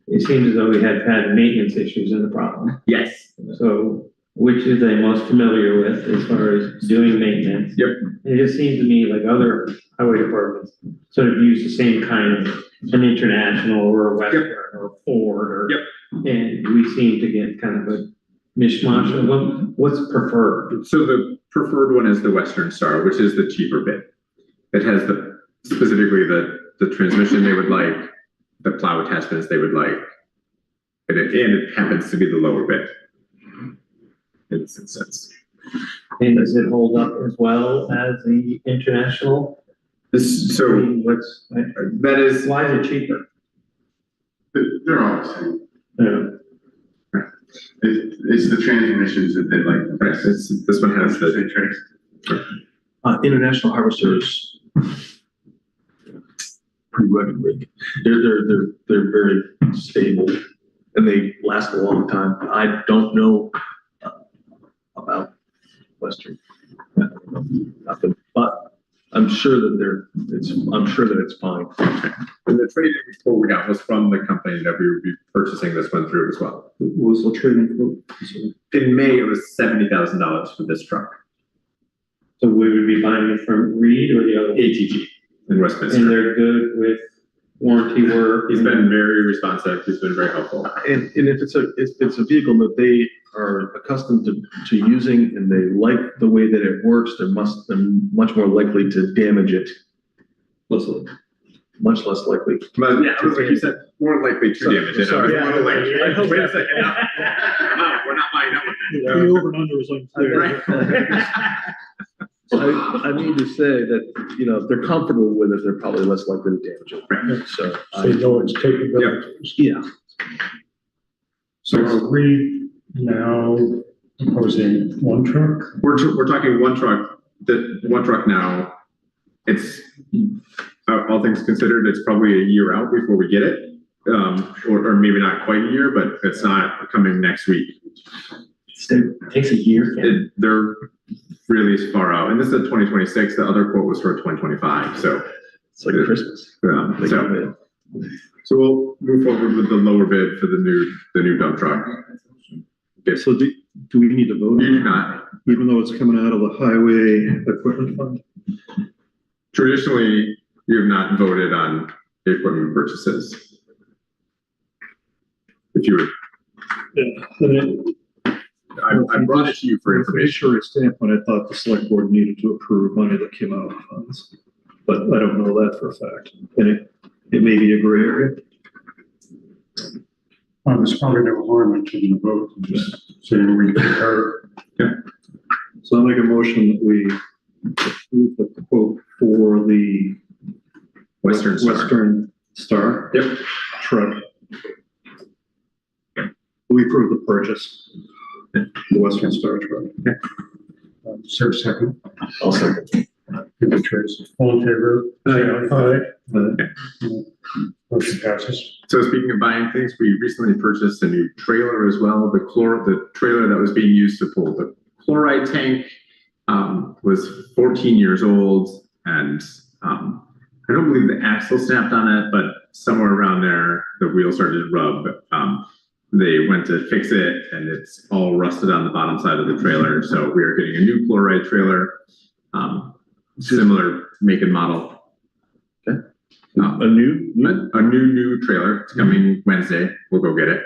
Speaker 14: it seems as though we have had maintenance issues in the problem.
Speaker 4: Yes.
Speaker 14: So which is I'm most familiar with as far as doing maintenance.
Speaker 4: Yep.
Speaker 14: And it just seems to me like other highway departments sort of use the same kind of an International or a Western or a Ford or, and we seem to get kind of a mishmash of them. What's preferred?
Speaker 4: So the preferred one is the Western Star, which is the cheaper bit. It has specifically the transmission they would like, the plow attachments they would like, and it happens to be the lower bit. In some sense.
Speaker 14: And does it hold up as well as the International?
Speaker 4: That is.
Speaker 14: Why is it cheaper?
Speaker 6: They're all the same.
Speaker 14: Yeah.
Speaker 6: It's the transmissions that they like the best.
Speaker 4: This one has the
Speaker 8: International Harvesters. Pretty rugged. They're very stable and they last a long time. I don't know about Western, nothing, but I'm sure that it's fine.
Speaker 4: And the trading quote we got was from the company that we would be purchasing this one through as well.
Speaker 5: What was the trading quote?
Speaker 4: In May, it was $70,000 for this truck.
Speaker 14: So we would be buying it from Reed or the other?
Speaker 4: ATG in Westminster.
Speaker 14: And they're good with warranty work?
Speaker 4: He's been very responsive. He's been very helpful.
Speaker 8: And if it's a vehicle that they are accustomed to using and they like the way that it works, they're much more likely to damage it.
Speaker 5: Listen,
Speaker 8: much less likely.
Speaker 4: But yeah, I was like, you said more likely to damage it. I was
Speaker 8: Sorry.
Speaker 4: a little like,
Speaker 8: I hope
Speaker 4: wait a
Speaker 8: that-
Speaker 4: second, no, we're not buying that one.
Speaker 5: The over and under was unclear.
Speaker 8: I mean to say that, you know, if they're comfortable with it, they're probably less likely to damage it.
Speaker 4: Right.
Speaker 8: So,
Speaker 1: So you know its capabilities.
Speaker 8: yeah.
Speaker 1: So are we now proposing one truck?
Speaker 4: We're talking one truck, one truck now. It's, all things considered, it's probably a year out before we get it. Or maybe not quite a year, but it's not coming next week.
Speaker 14: It takes a year.
Speaker 4: They're really far out, and this is a 2026. The other quote was for 2025. So
Speaker 8: It's like Christmas.
Speaker 4: So we'll move forward with the lower bid for the new dump truck. Okay.
Speaker 5: So do we need to vote?
Speaker 4: You do not.
Speaker 5: Even though it's coming out of the highway equipment fund?
Speaker 4: Traditionally, you have not voted on equipment purchases. If you would. I brought it to you for information.
Speaker 5: From a standpoint, I thought the select board needed to approve money that came out of the funds, but I don't know that for a fact. And it may be a gray area.
Speaker 1: There's probably no harm in taking a vote and just saying we compare.
Speaker 4: Yeah.
Speaker 5: So I'll make a motion that we approve the quote for the Western Star.
Speaker 4: Yep.
Speaker 5: Truck. We approve the purchase. The Western Star truck.
Speaker 1: Is there a second?
Speaker 8: I'll second.
Speaker 1: Give it Trace. All in favor? Aye. Motion passes.
Speaker 4: So speaking of buying things, we recently purchased a new trailer as well. The trailer that was being used to pull the chloride tank was 14 years old, and I don't believe the axle snapped on it, but somewhere around there, the wheel started to rub. They went to fix it, and it's all rusted on the bottom side of the trailer. So we are getting a new chloride trailer, similar make and model.
Speaker 8: Okay. A new
Speaker 4: trailer. It's coming Wednesday. We'll go get it.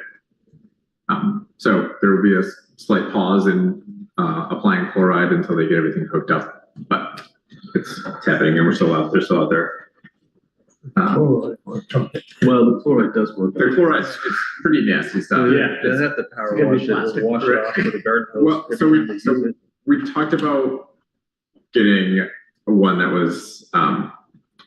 Speaker 4: So there will be a slight pause in applying chloride until they get everything hooked up, but it's happening, and we're still out. They're still out there.
Speaker 8: Well, the chloride does work.
Speaker 4: The chloride is pretty nasty stuff.
Speaker 8: Yeah, they have to power wash it, wash it off with a garden hose.
Speaker 4: Well, so we talked about getting one that was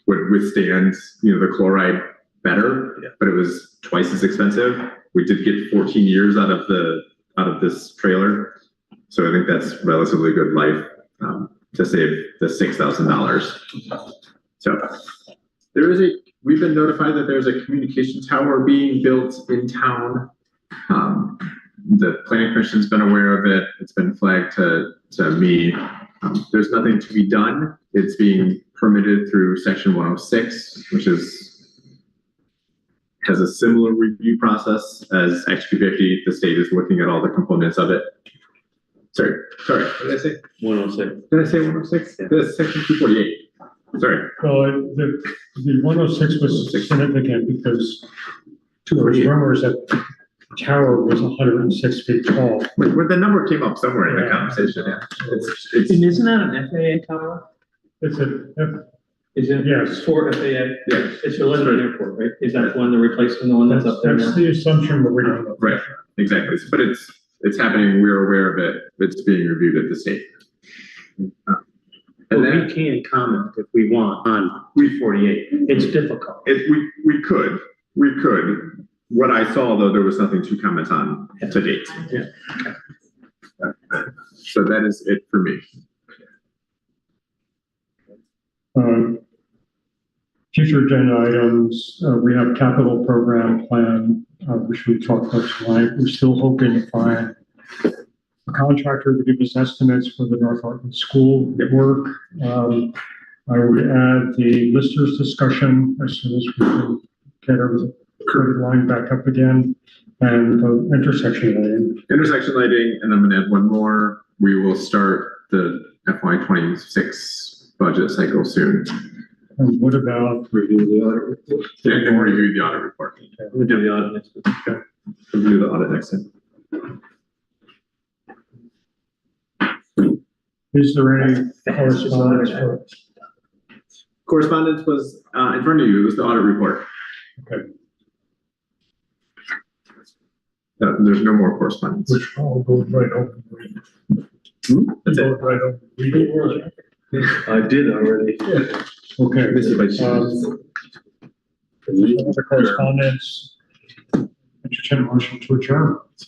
Speaker 4: would withstand, the chloride better, but it was twice as expensive. We did get 14 years out of this trailer, so I think that's relatively good life to save the $6,000. So. We've been notified that there's a communication tower being built in town. The planning commission's been aware of it. It's been flagged to me. There's nothing to be done. It's being permitted through section 106, which has a similar review process as XP 50. The state is looking at all the components of it. Sorry, what did I say?
Speaker 8: 106.
Speaker 4: Did I say 106? Yeah. That's section 248. Sorry.
Speaker 1: Well, the 106 was significant because there was rumors that the tower was 106 feet tall.
Speaker 4: Well, the number came up somewhere in the conversation. Yeah.
Speaker 14: And isn't that an FAA tower?
Speaker 1: Is it?
Speaker 14: Yes.
Speaker 1: It's
Speaker 14: for FAA?
Speaker 4: Yes.
Speaker 14: It's your London Airport, right? Is that one they're replacing, the one that's up there
Speaker 1: That's
Speaker 14: now?
Speaker 1: the assumption, but we don't know.
Speaker 4: Right, exactly. But it's happening. We're aware of it. It's being reviewed at the state.
Speaker 14: Well, we can comment if we want on 348. It's difficult.
Speaker 4: We could. What I saw, though, there was nothing to comment on to date.
Speaker 14: Yeah.
Speaker 4: So that is it for me.
Speaker 1: Future agenda items, we have capital program plan, which we talked about tonight. We're still hoping to find a contractor to give us estimates for the North Hartland School work. I would add the listers discussion as soon as we can get our current line back up again, and the intersection lighting.
Speaker 4: Intersection lighting, and I'm going to add one more. We will start the FY26 budget cycle soon.
Speaker 1: And what about
Speaker 5: Review the audit report?
Speaker 4: And review the audit report.
Speaker 14: We'll do the audit next week.
Speaker 4: Okay. Review the audit next time.
Speaker 1: Is there any correspondence?
Speaker 4: Correspondence was, in front of you, it was the audit report.
Speaker 1: Okay.
Speaker 4: There's no more correspondence.
Speaker 7: Which all goes right over.
Speaker 4: That's it.
Speaker 7: Right over. Read it.
Speaker 8: I did already.
Speaker 1: Okay.
Speaker 4: This is by chance.
Speaker 1: Other correspondence. Entertain a motion to adjourn.